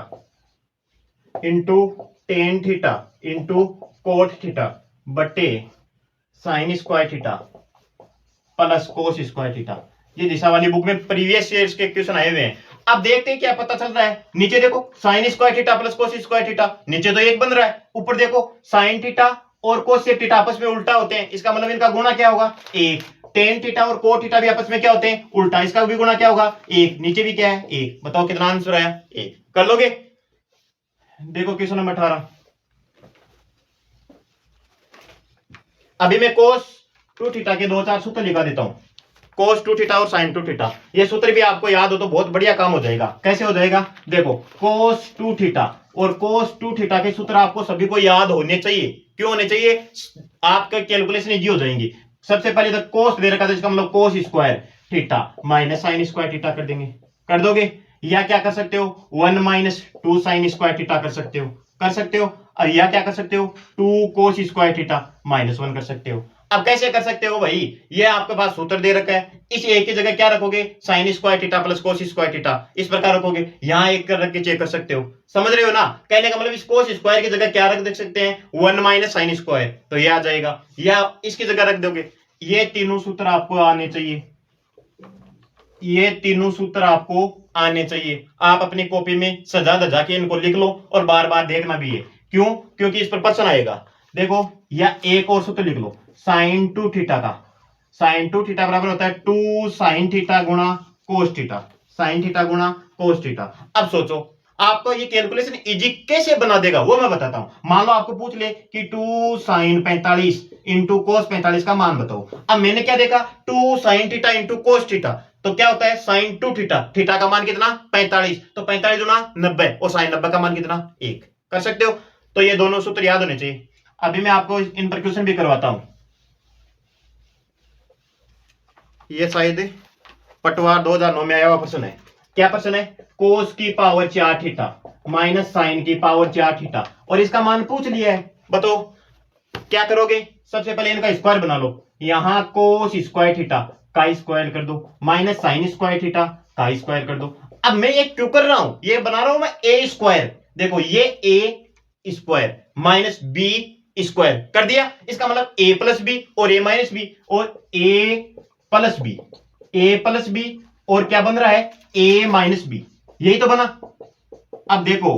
into tan theta into cot theta बटे sine square theta plus cos square theta. ये दिशा वाली बुक में प्रीवियस ईयर्स के क्वेश्चन आए हुए हैं। अब देखते हैं क्या पता चल रहा है। नीचे देखो sine square theta plus cos square theta, नीचे तो 1 बन रहा है। ऊपर देखो साइन थीटा और कोसेक थीटा आपस में उल्टा होते हैं। इसका मतलब इनका गुणा क्या होगा? 1। टेन थीटा और कोट थीटा भी आपस में क्या होते हैं? उल्टा। इसका भी गुणा क्या होगा? 1। नीचे भी क्या है? 1। बताओ कितना आंसर आया? 1। कर लोगे? देखो क्वेश्चन नंबर 18। अभी मैं कोस 2 थीटा के 2-4 सूत्र लिखा देता हूं। कोस 2 थीटा और साइन 2 थीटा, ये सूत्र भी आपको याद हो तो बहुत बढ़िया काम हो जाएगा। कैसे हो जाएगा? देखो कोस 2 थीटा और कोस 2 थीटा के सूत्र आपको सभी को याद होने चाहिए। क्यों होने चाहिए? आपका कैलकुलेशन इजी हो जाएंगी। सबसे पहले तो कोस दे रखा था, इसका मतलब कोस square theta minus sine square theta कर देंगे। कर दोगे? या क्या कर सकते हो? 1 माइनस 2 साइन स्क्वायर थीटा कर सकते हो। कर सकते हो? या क्या कर सकते हो? 2 कोस स्क्वायर थीटा माइनस 1 कर सकते हो। अब कैसे कर सकते हो भाई, ये आपके पास सूत्र दे रखा है, इस एक की जगह क्या रखोगे, sign square theta plus cos square theta, इस प्रकार रखोगे, यहां एक कर रख के चेक कर सकते हो। समझ रहे हो ना, कहने का मतलब इस कोस स्क्वायर की जगह क्या रख देख सकते हैं, 1 माइनस साइन स्क्वायर, तो ये आ जाएगा, या इसकी जगह रख दोगे। ये तीनों सूत्र आपको आने चाहिए, ये तीनों सूत्र आपको आने चाहिए। आप अपनी कॉपी में सजा धजा के इनको लिख लो और बार बार देखना भी है। क्यों, क्योंकि इस पर प्रश्न आएगा। देखो, या एक और सूत्र लिख लो, साइन टू थीटा का, साइन टू थीटा बराबर होता है 2 साइन थीटा गुणा कोस थीटा, साइन थीटा गुणा कोस थीटा। अब सोचो आपको ये कैलकुलेशन इजी कैसे बना देगा वो मैं बताता हूं। मान लो आपको पूछ ले कि 2 साइन 45 इंटू कोस 45 का मान बताओ। अब मैंने क्या देखा, 2 sign theta into cos theta, तो क्या होता है साइन टू थीटा, थीटा का मान कितना 45, तो 45 गुना 90, और साइन 90 का मान कितना 1। कर सकते हो, तो ये दोनों सूत्र याद होने चाहिए। अभी मैं आपको इन पर क्वेश्चन भी करवाता हूं। ये शायद पटवार 2009 में आया हुआ प्रश्न है। क्या प्रश्न है, कोस की पावर 4 थीटा माइनस साइन की पावर 4 थीटा, और इसका मान पूछ लिया है। बताओ क्या करोगे, सबसे पहले इनका स्क्वायर बना लो, यहां कोस स्क्वायर थीटा का स्क्वायर कर दो, माइनस साइन स्क्वायर थीटा का स्क्वायर कर दो। अब मैं ये क्यों कर रहा हूं, ये बना रहा हूं मैं ए स्क्वायर। देखो ये ए स्क्वायर माइनस बी स्क्वायर कर दिया, इसका मतलब ए प्लस बी और ए माइनस बी, और ए प्लस बी, ए प्लस बी, और क्या बन रहा है ए माइनस बी, यही तो बना। अब देखो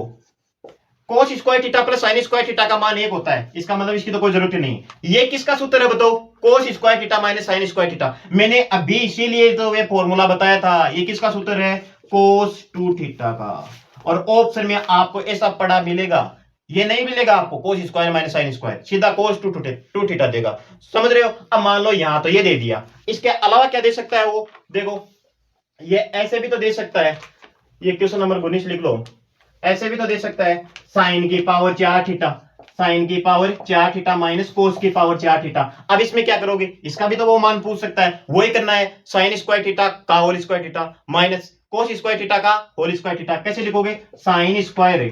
कोस square theta plus sine square theta का मान 1 होता है, इसका मतलब इसकी तो कोई जरूरत ही नहीं। ये किसका सूत्र है बताओ, कोस square theta minus sine square theta. मैंने अभी इसीलिए तो ये फॉर्मूला बताया था। ये किसका सूत्र है, कोस टू थीटा का। और ऑप्शन में आपको ऐसा पढ़ा मिलेगा, ये नहीं मिलेगा आपको cos square minus sine square, सीधा कोस टू थीटा देगा। समझ रहे हो। अब मान लो यहां तो ये दे दिया, इसके अलावा क्या दे सकता है वो, देखो ये ऐसे भी तो दे सकता है, ये क्वेश्चन नंबर 19 लिख लो, ऐसे भी तो दे सकता है साइन की पावर 4 थीटा, साइन की पावर 4 थीटा माइनस कोस की पावर 4 थीटा। अब इसमें क्या करोगे, इसका भी तो वो मान पूछ सकता है, वही करना है, साइन स्क्वायर थीटा का whole square theta minus cos square theta का होल स्क्वायर थीटा। कैसे लिखोगे, साइन स्क्वायर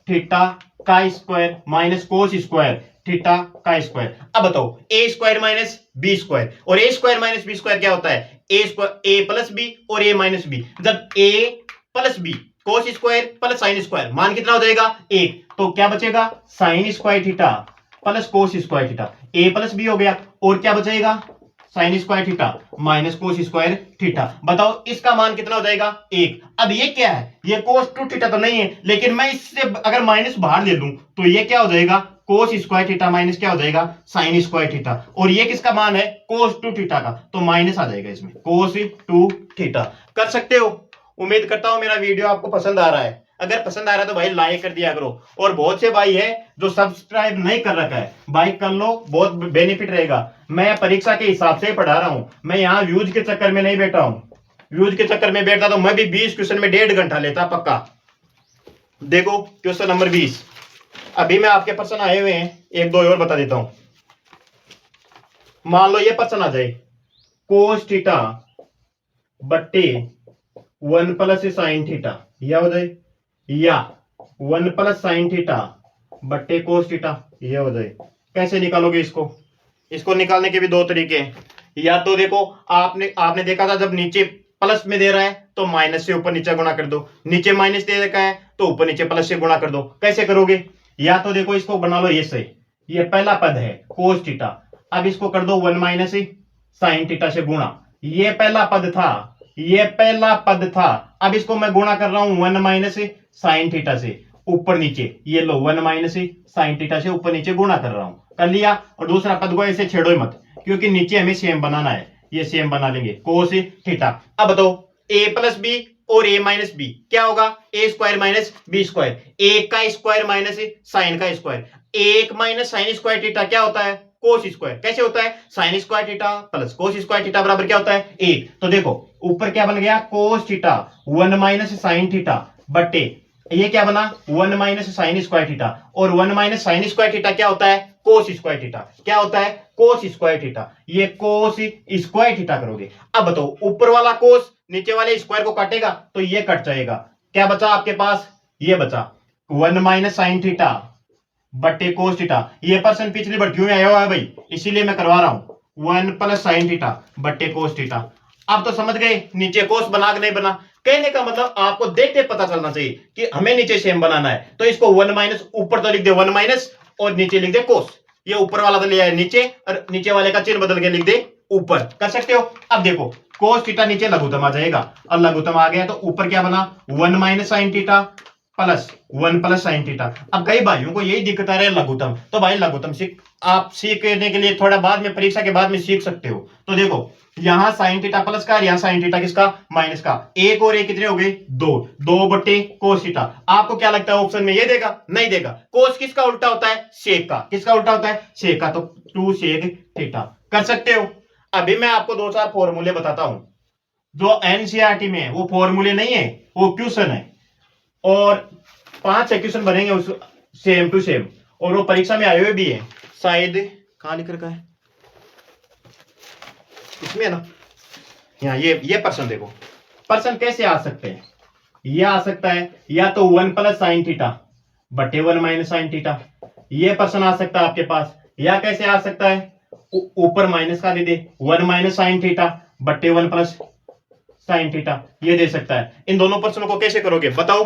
थीटा का square minus cos square theta का स्क्वायर। अब बताओ A square minus B square, और A square minus B square क्या होता है, A square A plus B और ए माइनस बी। जब A plus B cos square plus sine square, मान कितना हो जाएगा 1, तो क्या बचेगा sine square theta plus cos square theta, A plus B हो गया, और क्या बचेगा sine square theta minus cos square theta. बताओ इसका मान कितना हो जाएगा 1। अब ये क्या है, ये कोस टू थीटा तो नहीं है, लेकिन मैं इससे अगर माइनस बाहर ले लूं तो ये क्या हो जाएगा कोस स्क्वायर थीटा माइनस क्या हो जाएगा साइन स्क्वायर थीटा, और ये किसका मान है कोस टू थीटा का, तो माइनस आ जाएगा इसमें कोस टू थीटा। कर सकते हो। उम्मीद करता हूं मेरा वीडियो आपको पसंद आ रहा है। अगर पसंद आ रहा है तो भाई लाइक कर दिया करो, और बहुत से भाई है जो सब्सक्राइब नहीं कर रखा है, भाई कर लो, बहुत बेनिफिट रहेगा। मैं परीक्षा के हिसाब से पढ़ा रहा हूं, मैं यहाँ व्यूज के चक्कर में नहीं बैठा हूं। व्यूज के चक्कर में बैठता तो मैं भी 20 क्वेश्चन में 1.5 घंटा लेता पक्का। देखो क्वेश्चन नंबर 20, अभी मैं आपके प्रश्न आए हुए हैं, एक दो और बता देता हूं। मान लो ये प्रश्न आ जाए, कोस थीटा बट्टे 1 प्लस साइन थीटा, यह हो जाए, या 1 प्लस साइन थीटा बट्टे कोस थीटा, यह हो जाए। कैसे निकालोगे इसको, इसको निकालने के भी दो तरीके हैं। या तो देखो आपने देखा था जब नीचे प्लस में दे रहा है तो माइनस से ऊपर नीचे गुणा कर दो, नीचे माइनस दे रखा है तो ऊपर नीचे प्लस से गुणा कर दो। कैसे करोगे, या तो देखो इसको बना लो, ये सही, ये पहला पद है कोस थीटा, अब इसको कर दो 1 माइनस साइन थीटा से गुणा, ये पहला पद था, ये पहला पद था, अब इसको मैं गुणा कर रहा हूं 1 माइनस साइन थीटा से ऊपर नीचे, ये लो 1 माइनस साइन थीटा से ऊपर नीचे गुणा कर रहा हूं, कर लिया। और दूसरा पद को ऐसे छेड़ो ही मत, क्योंकि नीचे हमें सेम बनाना है, ये सेम बना लेंगे कोस थीटा। अब बताओ ए प्लस बी और ए माइनस बी क्या होगा, ए स्क्वायर माइनस बी स्क्वायर, एक का स्क्वायर माइनस साइन का स्क्वायर, एक माइनस साइन स्क्वायर थीटा क्या होता है कोस स्क्वायर। कैसे होता है, sine square theta plus cos square theta बराबर क्या होता है 1। तो देखो ऊपर क्या बन गया cos theta 1 minus sine theta बट्टे ये क्या बना 1 माइनस साइन स्क्वायर थीटा, और 1 माइनस साइन स्क्वायर थीटा क्या होता है कोस स्क्वायर थीटा, क्या होता है कोस स्क्वायर थीटा, ये कोस स्क्वायर थीटा करोगे। अब बताओ ऊपर वाला कोस नीचे वाले स्क्वायर को काटेगा तो ये कट जाएगा, क्या बचा आपके पास, ये बचा 1 माइनस साइन थीटा बट्टे कोस थीटा। ये पर्सन पिछली बार क्यों आया हुआ है भाई, इसीलिए मैं करवा रहा हूं, वन प्लस साइन थीटा बट्टे कोस थीटा। अब तो समझ गए नीचे कोस बना कि नहीं बना। कहने का मतलब आपको देखते पता चलना चाहिए कि हमें नीचे सेम बनाना है, तो इसको वन माइनस, ऊपर तो लिख दे वन माइनस और नीचे लिख दे कोस। ये ऊपर वाला तो ले आए नीचे और नीचे वाले का चिन्ह बदल के लिख दे ऊपर। कर सकते हो। अब देखो कोस थीटा नीचे लघुत्तम आ जाएगा और लघुत्तम आ गया तो ऊपर क्या बना one minus sine theta plus one plus sine theta. अब कई भाइयों को यही दिक्कत आ रहा है लघुत्तम, तो भाई लघुत्तम आप सीखने के लिए थोड़ा बाद में परीक्षा के बाद में सीख सकते हो। तो देखो यहां साइन थीटा प्लस का, यहां साइन थीटा किसका माइनस का, एक और एक कितने हो गए दो, दो बट्टे कोस थीटा। आपको क्या लगता है ऑप्शन में ये देगा? नहीं देगा। कोस किसका उल्टा होता है? सेक का। किसका उल्टा होता है? सेक का। तो टू सेक थीटा। कर सकते हो। अभी मैं आपको दो चार फॉर्मूले बताता हूं जो एनसीईआरटी में है, वो फॉर्मूले नहीं है, वो क्वेश्चन है और 5 क्वेश्चन बनेंगे उस सेम टू सेम, और वो परीक्षा में आए हुए भी है। शायद कहां लिख रखा है इसमें है ना, यहाँ ये पर्सन देखो, पर्सन कैसे आ सकते हैं? ये आ सकता है या तो वन प्लस साइन थीटा बटे वन माइनस साइन थीटा, ये पर्सन आ सकता है आपके पास। या कैसे आ सकता है? ऊपर माइनस का दे दे वन माइनस साइन थीटा बटे वन प्लस साइन थीटा, ये दे सकता है। इन दोनों पर्सनों को कैसे करोगे बताओ?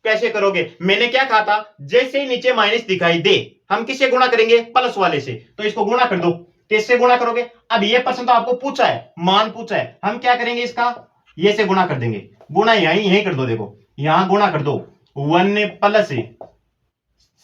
कैसे करोगे? मैंने क्या कहा था, जैसे ही नीचे माइनस दिखाई दे हम किससे गुणा करेंगे? प्लस वाले से। तो इसको गुणा कर दो। किससे गुणा करोगे? अब ये पर्सन तो आपको पूछा है, मान पूछा है, हम क्या करेंगे इसका ये से गुणा कर देंगे। गुणा यही कर दो, देखो यहां गुणा कर दो one plus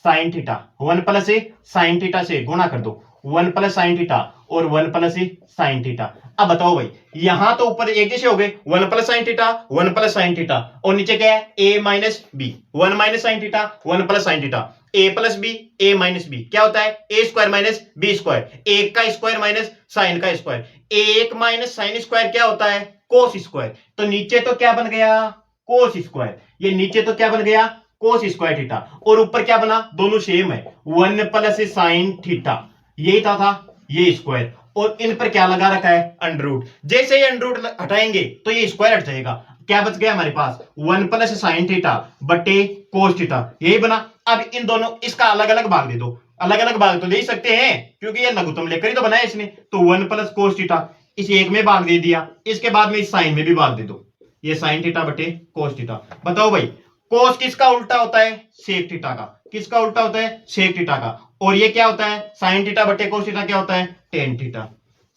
sine theta, one plus sine theta से गुणा कर दो वन प्लस साइन थीटा और वन प्लस साइन थीटा। अब बताओ भाई, यहां तो ऊपर एक जैसे हो गए one plus sine theta one plus sine theta, और नीचे क्या है A minus B, one minus sine theta one plus sine theta, A plus B A minus B क्या होता है? A square minus B square, एक का स्क्वायर माइनस साइन का स्क्वायर, एक माइनस साइन स्क्वायर क्या होता है? Cos square. तो नीचे तो क्या बन गया? Cos square. ये नीचे तो क्या बन गया? कोस स्क्वायर थीटा, और ऊपर क्या बना? दोनों सेम है, वन प्लस साइन थीटा, यही था ये स्क्वायर, और इन पर क्या लगा रखा है? Under root. जैसे ही अंडर रूट हटाएंगे तो ये स्क्वायर हट जाएगा। क्या बच गया हमारे पास? वन प्लस साइन थीटा बटे कोस थीटा, यही बना। अब इन दोनों इसका अलग अलग भाग दे दो। अलग अलग भाग तो दे सकते हैं क्योंकि ये लघुत्तम लेकर ही तो बनाया इसने। तो वन प्लस कोस थीटा इस एक में भाग दे दिया, इसके बाद में इस साइन में भी भाग दे दो, ये साइन थीटा बटे कोस थीटा। बताओ भाई कोस किसका उल्टा होता है? सेक थीटा का। किसका उल्टा होता है? सेक थीटा का। और ये क्या होता है? साइन थीटा बटे कोस थीटा क्या होता है? Tan theta.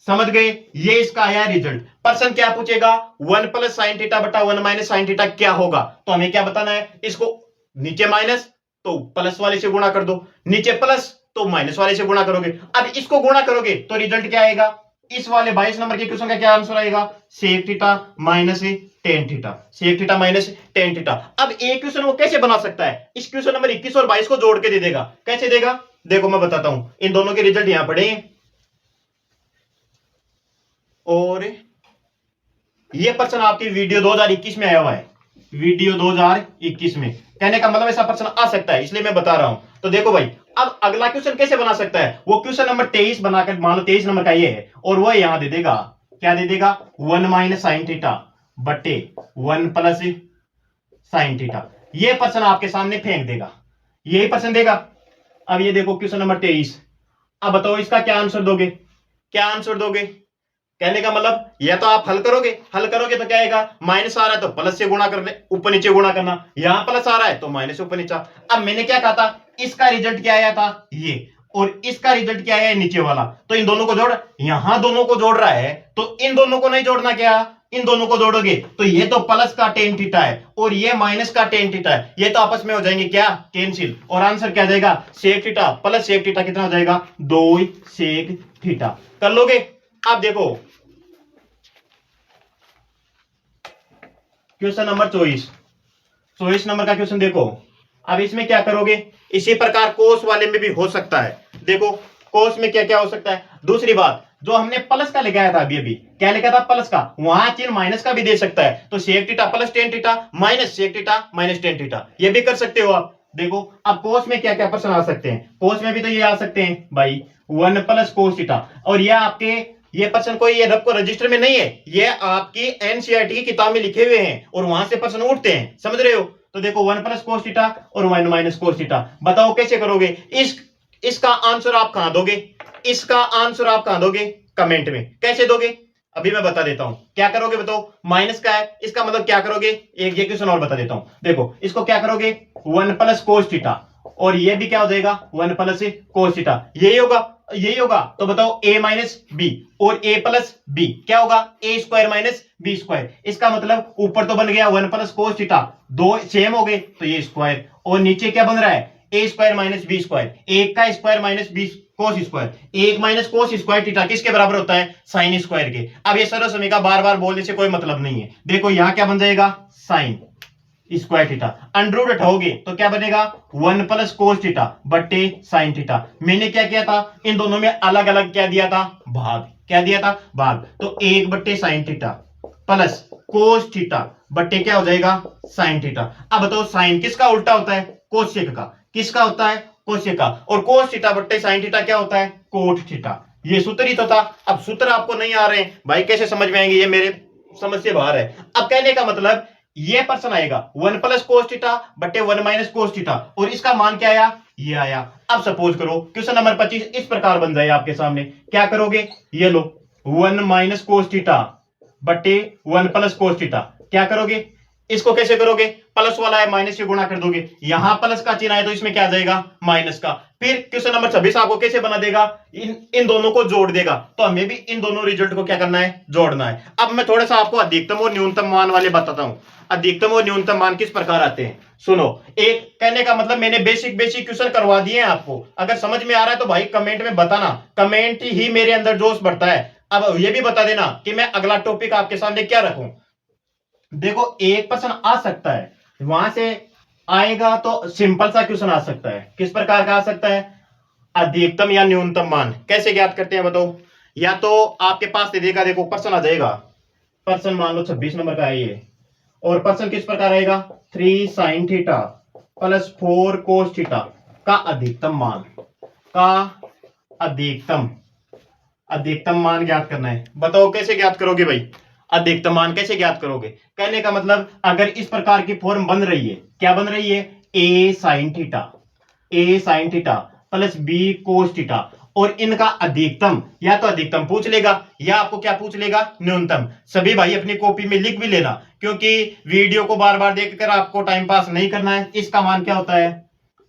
समझ गए? ये इसका आया रिजल्ट। पर्सन क्या पूछेगा? वन प्लस साइन थीटा बटा वन माइनस साइन थीटा क्या होगा? तो हमें क्या बताना है? इसको नीचे माइनस तो प्लस वाले से गुणा कर दो, नीचे प्लस तो माइनस वाले से गुणा करोगे। अब इसको गुणा करोगे तो रिजल्ट क्या आएगा? इस वाले 22 नंबर के क्वेश्चन का क्या आंसर आएगा? Sec theta minus tan theta, sec theta minus tan theta. अब एक क्वेश्चन वो कैसे बना सकता है? इस क्वेश्चन नंबर 21 और 22 को जोड़ के दे देगा। कैसे देगा? देखो मैं बताता हूं, इन दोनों के रिजल्ट यहां पड़े हैं, और ये प्रश्न आपकी वीडियो 2021 में आया हुआ है, वीडियो 2021 में। कहने का मतलब ऐसा प्रश्न आ सकता है, इसलिए मैं बता रहा हूं। तो देखो भाई अब अगला क्वेश्चन कैसे बना सकता है? वो क्वेश्चन नंबर 23 बनाकर, मान लो 23 नंबर का ये है, और वो यहां दे देगा, क्या दे देगा? वन माइनस साइन थीटा बटे वन प्लस साइन थीटा। ये प्रश्न आपके सामने फेंक देगा, यही प्रश्न देगा। अब ये देखो क्वेश्चन नंबर 23। अब बताओ इसका क्या आंसर दोगे? क्या आंसर दोगे? कहने का मतलब या तो आप हल करोगे, हल करोगे तो क्या आएगा? माइनस आ रहा है तो प्लस से गुणा करने, ऊपर नीचे गुणा करना, यहां प्लस आ रहा है तो माइनस ऊपर नीचा। अब मैंने क्या कहा था? इसका रिजल्ट क्या आया था? ये, और इसका रिजल्ट क्या आया है? नीचे वाला। तो इन दोनों को जोड़, यहां दोनों को जोड़ रहा है तो इन दोनों को नहीं जोड़ना, क्या इन दोनों को जोड़ोगे तो ये तो प्लस का टेन थीटा है और ये माइनस का टेन थीटा है, ये तो आपस में हो जाएंगे क्या? कैंसिल। और आंसर क्या जाएगा? Sec theta plus sec theta कितना हो जाएगा? दो सेक थीटा। कर लोगे? अब देखो क्वेश्चन नंबर 24 नंबर का क्वेश्चन देखो। अब इसमें क्या करोगे? इसी प्रकार कोस वाले में भी हो सकता है। देखो कोस में क्या क्या हो सकता है। दूसरी बात, जो हमने प्लस का लगाया था अभी क्या लिखा था? प्लस का, वहां चिन्ह माइनस का भी दे सकता है। तो sec theta plus tan theta minus sec theta minus tan theta, ये भी कर सकते हो आप। देखो अब कोस में क्या क्या प्रश्न आ सकते हैं? कोस में भी तो ये आ सकते हैं भाई, वन प्लस कोस थीटा, और ये आपके ये प्रश्न कोई ये रब को रजिस्टर में नहीं है, ये आपकी एनसीईआरटी की किताब में लिखे हुए हैं और वहां से प्रश्न उठते हैं, समझ रहे हो? तो देखो वन प्लस कोस थीटा और वन माइनस कोस थीटा। बताओ कैसे करोगे? इसका आंसर आप कहां दोगे? इसका आंसर आप कहां दोगे? कमेंट में। कैसे दोगे अभी मैं बता देता हूं। क्या करोगे बताओ, माइनस का है, इसका मतलब क्या करोगे, एक ये क्वेश्चन और बता देता हूं। देखो इसको क्या करोगे, 1 प्लस कोस थीटा, और ये भी क्या हो जाएगा 1 प्लस कोस थीटा, यही होगा, यही होगा। तो बताओ a माइनस बी और a प्लस बी क्या होगा, a square minus B square. इसका मतलब ऊपर तो बन गया 1 प्लस कोस थीटा, दो सेम हो गए तो ये स्क्वायर, और नीचे क्या बन रहा है a square minus B square, एक का square minus B cos square, एक माइनस कोस स्क्वायर थीटा किसके बराबर होता है, साइन स्क्वायर के। अब ये सर्व समीकरण बार बार बोलने से कोई मतलब नहीं है। देखो यहां क्या बन जाएगा, साइन स्क्वायर थीटा, अंडर उठाओगे तो क्या बनेगा 1 प्लस कोस थीटा बट्टे साइन थीटा। मैंने क्या किया था, इन दोनों में अलग अलग क्या दिया था, भाग। क्या दिया था, भाग। तो 1 बट्टे sign theta plus cos theta बट्टे क्या हो जाएगा, साइन थीटा। अब बताओ साइन किसका उल्टा होता है, कोसेक का। किसका होता है, कोसेक का। और कोस थीटा बट्टे साइन थीटा क्या होता है, कोट थीटा। ये सूत्र ही तो था। अब सूत्र आपको नहीं आ रहे हैं भाई, कैसे समझ में आएंगे, ये मेरे समझ से बाहर है। अब कहने का मतलब ये पर्सन आएगा 1 प्लस कोस थीटा बट्टे 1 माइनस कोस थीटा, और इसका मान क्या आया, ये आया। अब सपोज करो क्वेश्चन नंबर 25 इस प्रकार बन जाए आपके सामने। क्या करोगे, ये लो 1 माइनस कोस थीटा बट्टे 1 प्लस कोस थीटा। क्या करोगे, इसको कैसे करोगे, प्लस वाला है माइनस से गुणा कर दोगे, यहां प्लस का चिन्ह है तो इसमें क्या आ जाएगा, माइनस का। फिर क्वेश्चन नंबर 26 आपको कैसे बना देगा, इन दोनों को जोड़ देगा। तो हमें भी इन दोनों रिजल्ट को क्या करना है, जोड़ना है। अब मैं थोड़ा सा आपको अधिकतम और न्यूनतम मान वाले बताता हूं। अधिकतम और न्यूनतम मान किस प्रकार आते हैं, सुनो। एक कहने का मतलब मैंने बेसिक बेसिक क्वेश्चन करवा दिए हैं आपको। अगर समझ में आ रहा है तो भाई कमेंट में बताना, कमेंट ही मेरे अंदर जोश बढ़ता है। अब ये भी बता देना कि मैं अगला टॉपिक आपके सामने क्या रखूं। देखो एक क्वेश्चन आ सकता है, वहां से आएगा तो सिंपल सा क्वेश्चन आ सकता है। किस प्रकार का आ सकता है, अधिकतम या न्यूनतम मान कैसे ज्ञात करते हैं बताओ। या तो आपके पास दे देगा, देखो पर्सन आ जाएगा, पर्सन मान लो 26 नंबर का है ये, और पर्सन किस प्रकार आएगा 3 sign theta plus 4 cos theta का अधिकतम मान, का अधिकतम अधिकतम मान ज्ञात करना है। बताओ कैसे ज्ञात करोगे भाई, अधिकतम मान कैसे ज्ञात करोगे। कहने का मतलब अगर इस प्रकार की फॉर्म बन रही है, क्या बन रही है, A sine theta plus B cos theta, और इनका अधिकतम या तो अधिकतम पूछ लेगा या आपको क्या पूछ लेगा, न्यूनतम। सभी भाई अपनी कॉपी में लिख भी लेना, क्योंकि वीडियो को बार बार देखकर आपको टाइम पास नहीं करना है। इसका मान क्या होता है,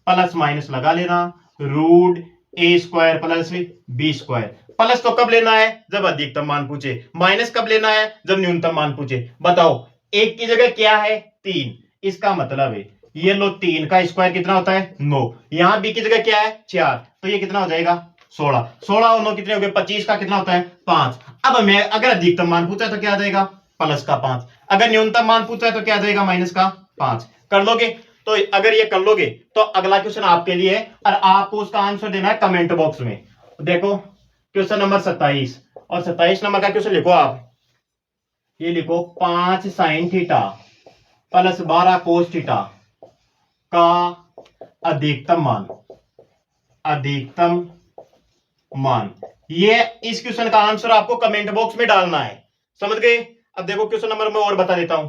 प्लस माइनस लगा लेना, root A square plus B square. Plus तो कब लेना है, जब अधिकतम मान पूछे, माइनस कब लेना है, जब न्यूनतम मान पूछे। बताओ एक की जगह क्या है 3, इसका मतलब है ये लो 3 का स्क्वायर कितना होता है 9, यहां बी की जगह क्या है 4, तो ये कितना हो जाएगा 16, 16 और 9 कितने हो गए 25 का कितना होता है 5। अब मैं अगर अधिकतम मान पूछा है तो क्या आ जाएगा प्लस का 5, अगर न्यूनतम मान पूछा है तो क्या आ जाएगा माइनस का 5। कर लोगे, तो अगर ये कर लोगे तो अगला क्वेश्चन आपके लिए है, और आपको उसका आंसर देना है कमेंट बॉक्स में। देखो क्वेश्चन नंबर 27, और 27 नंबर का क्वेश्चन लिखो आप, ये लिखो 5 sign theta plus 12 cos theta का अधिकतम मान, अधिकतम मान। ये इस क्वेश्चन का आंसर आपको कमेंट बॉक्स में डालना है, समझ गए। अब देखो क्वेश्चन नंबर मैं और बता देता हूं,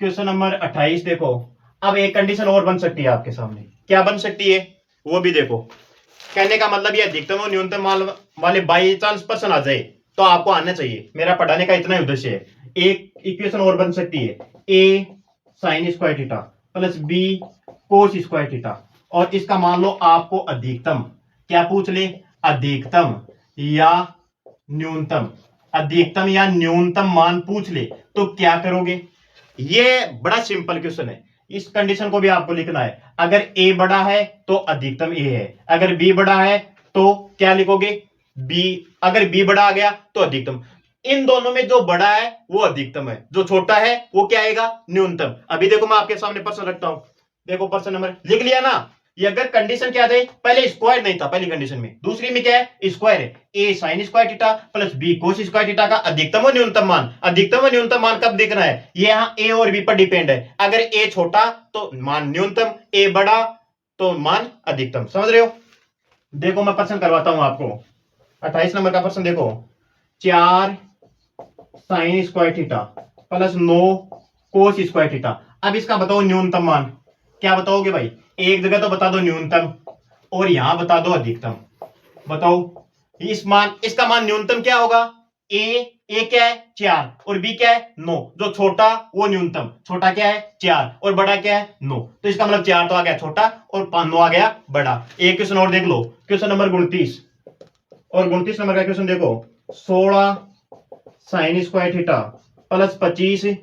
क्वेश्चन नंबर 28 देखो। अब एक कंडीशन और बन सकती है आपके सामने, क्या बन सकती है वो भी देखो। कहने का मतलब ये अधिकतम और न्यूनतम मान वाले बाई चांस पर्सन आ जाए तो आपको आना चाहिए, मेरा पढ़ाने का इतना ही उद्देश्य है। एक इक्वेशन और बन सकती है, A sine square theta plus B cos square theta, और इसका मान लो आपको अधिकतम क्या पूछ ले, अधिकतम या न्यूनतम, अधिकतम या न्यूनतम मान पूछ ले, तो क्या करोगे। ये बड़ा सिंपल क्वेश्चन है, इस कंडीशन को भी आपको लिखना है। अगर ए बड़ा है तो अधिकतम ए है, अगर बी बड़ा है तो क्या लिखोगे बी, अगर बी बड़ा आ गया तो अधिकतम। इन दोनों में जो बड़ा है वो अधिकतम है, जो छोटा है वो क्या आएगा न्यूनतम। अभी देखो मैं आपके सामने प्रश्न रखता हूं, देखो प्रश्न नंबर लिख लिया ना। ये अगर कंडीशन क्या है, पहले स्क्वायर नहीं था पहली कंडीशन में, दूसरी में क्या है स्क्वायर है, A sine square theta plus B cos square theta का अधिकतम और न्यूनतम मान। अधिकतम और न्यूनतम मान कब देखना है, ये यहाँ ए और बी पर डिपेंड है। अगर ए छोटा तो मान न्यूनतम, ए बड़ा तो मान अधिकतम, समझ रहे हो। देखो मैं प्रश्न करवाता हूं आपको, 28 नंबर का प्रश्न देखो, 4 साइन स्क्वायर थीटा प्लस 9 कोस स्क्वायर थीटा। अब इसका बताओ न्यूनतम मान, क्या बताओगे भाई, एक जगह तो बता दो न्यूनतम और यहां बता दो अधिकतम। बताओ इसका मान न्यूनतम क्या होगा? ए क्या है? 4 और बी क्या है? 9। जो छोटा वो न्यूनतम, छोटा क्या है? 4 और बड़ा क्या है? 9। तो इसका मतलब 4 तो आ गया छोटा और 9 आ गया बड़ा। एक क्वेश्चन और देख लो, क्वेश्चन नंबर 29। और 29 नंबर का क्वेश्चन देखो, 16 साइन स्क्वायर थीटा प्लस 25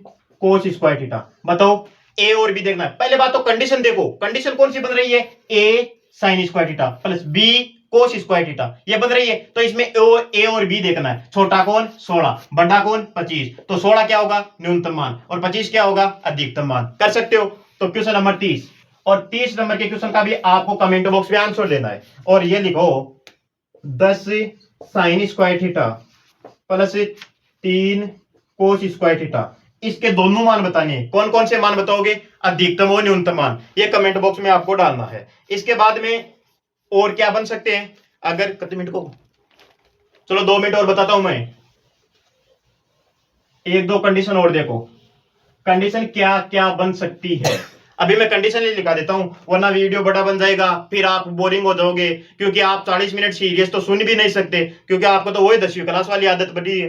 कोस स्क्वायर थीटा। बताओ ए और बी देखना है। पहले बात तो कंडीशन देखो, कंडीशन कौन सी बन रही है? A sine square theta plus B cos square theta, ये बन रही है। तो इसमें ए और बी देखना है। छोटा कौन? 16, बड़ा कौन? 25। तो 16 क्या होगा? न्यूनतम मान, और 25 क्या होगा? अधिकतम मान। कर सकते हो। तो क्वेश्चन नंबर 30 और 30 नंबर के क्वेश्चन का भी आपको कमेंट बॉक्स में आंसर देना है। और ये लिखो 10 साइन स्क्वायर थीटा प्लस 3 कोस स्क्वायर थीटा। इसके दोनों मान बताने हैं। कौन कौन से मान बताओगे? अधिकतम और न्यूनतम मान। ये कमेंट बॉक्स में आपको डालना है। इसके बाद में और क्या बन सकते हैं? अगर कितने मिनट को, चलो 2 मिनट और बताता हूं मैं। एक दो कंडीशन और देखो, कंडीशन क्या क्या बन सकती है। अभी मैं कंडीशन ही लिखा देता हूं, वरना वीडियो बड़ा बन जाएगा, फिर आप बोरिंग हो जाओगे। क्योंकि आप 40 मिनट सीरियस तो सुन भी नहीं सकते, क्योंकि आपको तो वही 10वीं क्लास वाली आदत बनी है।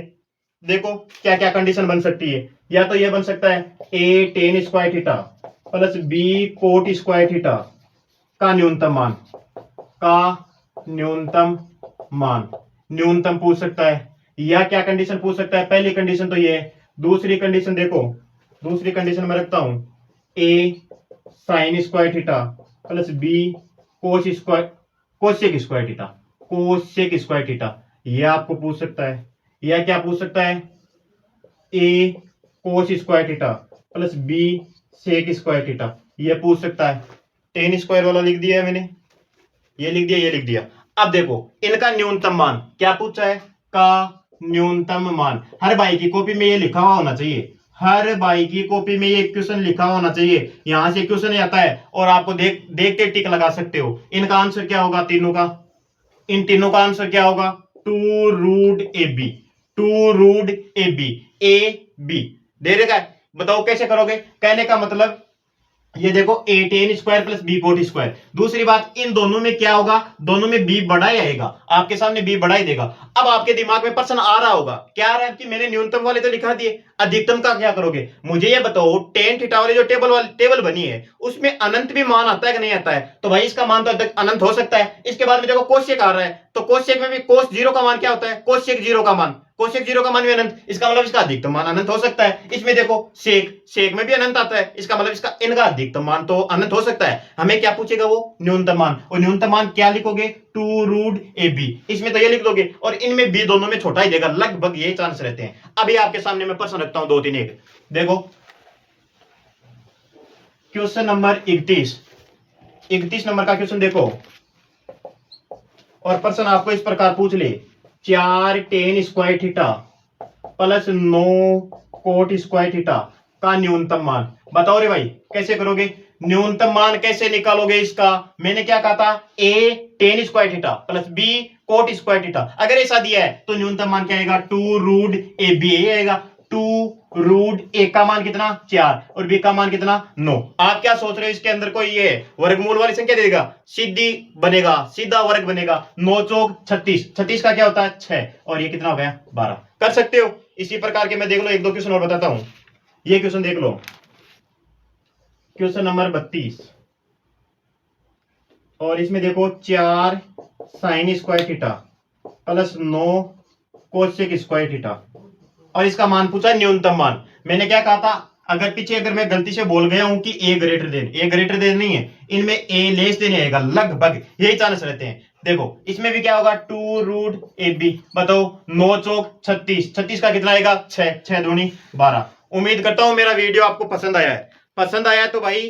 देखो क्या क्या कंडीशन बन सकती है। या तो यह बन सकता है A tan square theta plus B cot square theta का न्यूनतम मान, न्यूनतम पूछ सकता है। या क्या कंडीशन पूछ सकता है? पहली कंडीशन तो ये है। दूसरी कंडीशन देखो, दूसरी कंडीशन में रखता हूं A sine square theta plus B cosec square theta, यह आपको पूछ सकता है। यह क्या पूछ सकता है? A cos square theta plus B sec square theta, यह पूछ सकता है। टेन स्क्वायर वाला लिख दिया है मैंने, ये लिख दिया, ये लिख दिया। अब देखो इनका न्यूनतम मान क्या पूछा है? का न्यूनतम मान। हर भाई की कॉपी में ये लिखा हुआ होना चाहिए, हर भाई की कॉपी में ये क्वेश्चन लिखा होना चाहिए। यहां से क्वेश्चन आता है और आपको देख देख के टिक लगा सकते हो। इनका आंसर क्या होगा? तीनों का, इन तीनों का आंसर क्या होगा? 2 root A B, 2 root A B दे देगा। बताओ कैसे करोगे? कहने का मतलब ये देखो A tan square plus B cot square. दूसरी बात, इन दोनों में क्या होगा? दोनों में बी बड़ा ही आएगा, आपके सामने बी बड़ा ही देगा। अब आपके दिमाग में प्रश्न आ रहा होगा, क्या आ रहा है कि मैंने न्यूनतम वाले तो लिखा दिए, अधिकतम का क्या करोगे? मुझे ये बताओ, टेन थीटा वाली जो टेबल बनी है उसमें अनंत भी मान आता है कि नहीं आता है? तो भाई इसका मान तो अनंत हो सकता है। इसके बाद में देखो कोसेक आ रहा है, तो कोसेक में भी कोस जीरो का मान क्या होता है? कोसेक जीरो का मान, कोसेक जीरो का मान भी अनंत। इसका मतलब इसका अधिकतम मान अनंत हो सकता है। इसमें देखो सेक में भी अनंत आता है, इसका मतलब इसका इनका अधिकतम मान तो अनंत हो सकता है। हमें क्या पूछेगा? वो न्यूनतम मान। और न्यूनतम मान क्या लिखोगे? 2 रूट ए बी, इसमें तो ये लिख दोगे। और इनमें बी दोनों में छोटा ही देगा, लगभग ये चांस रहते हैं। अभी आपके सामने मैं प्रश्न रखता हूं 2 3 एक देखो, क्वेश्चन नंबर 31 नंबर का क्वेश्चन देखो। और प्रश्न आपको इस प्रकार पूछ ले, 4 ten square theta plus 9 coat square theta का न्यूनतम मान। बताओ रे भाई कैसे करोगे? न्यूनतम मान कैसे निकालोगे इसका? मैंने क्या कहा था? A tan square theta plus B cot square theta. अगर ऐसा दिया है तो न्यूनतम मान क्या आएगा? 2 रूट ए बी आएगा। 2 रूट ए का मान कितना? 4 और बी का मान कितना? 9। आप क्या सोच रहे हो? इसके अंदर कोई ये वर्गमूल वाली संख्या दे देगा, सीधी बनेगा, सीधा वर्ग बनेगा। 9 चौक 36, 36 का क्या होता है? 6, और ये कितना हो गया? 12। कर सकते हो। इसी प्रकार के मैं देख लो एक दो क्वेश्चन और बताता हूं। ये क्वेश्चन देख लो, क्वेश्चन नंबर 32। और इसमें देखो 4 sign square theta plus 9 cosec square theta, और इसका मान पूछा न्यूनतम मान। मैंने क्या कहा था? अगर पीछे अगर मैं गलती से बोल गया हूं कि ए ग्रेटर देन नहीं है, इनमें ए लेस देन आएगा, लगभग यही चांस रहते हैं। देखो इसमें भी क्या होगा? 2 रूट ए बी। बताओ 9 चौक 36, 36 का कितना आएगा? 6, 6 दूनी 12। उम्मीद करता हूं मेरा वीडियो आपको पसंद आया है। पसंद आया तो भाई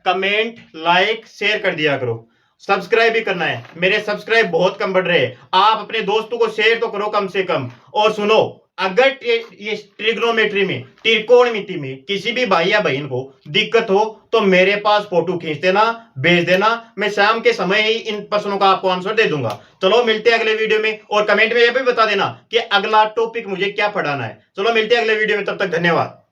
कमेंट लाइक शेयर कर दिया करो, सब्सक्राइब भी करना है। मेरे सब्सक्राइब बहुत कम बढ़ रहे हैं, आप अपने दोस्तों को शेयर तो करो कम से कम। और सुनो, अगर ये ट्रिग्नोमेट्री में, त्रिकोणमिति में किसी भी भाई या बहन को दिक्कत हो तो मेरे पास फोटो खींच देना, भेज देना। मैं शाम के समय ही इन प्रश्नों का आपको आंसर दे दूंगा। चलो मिलते हैं अगले वीडियो में, और कमेंट में यह भी बता देना कि अगला टॉपिक मुझे क्या पढ़ाना है। चलो मिलते हैं अगले वीडियो में, तब तक धन्यवाद।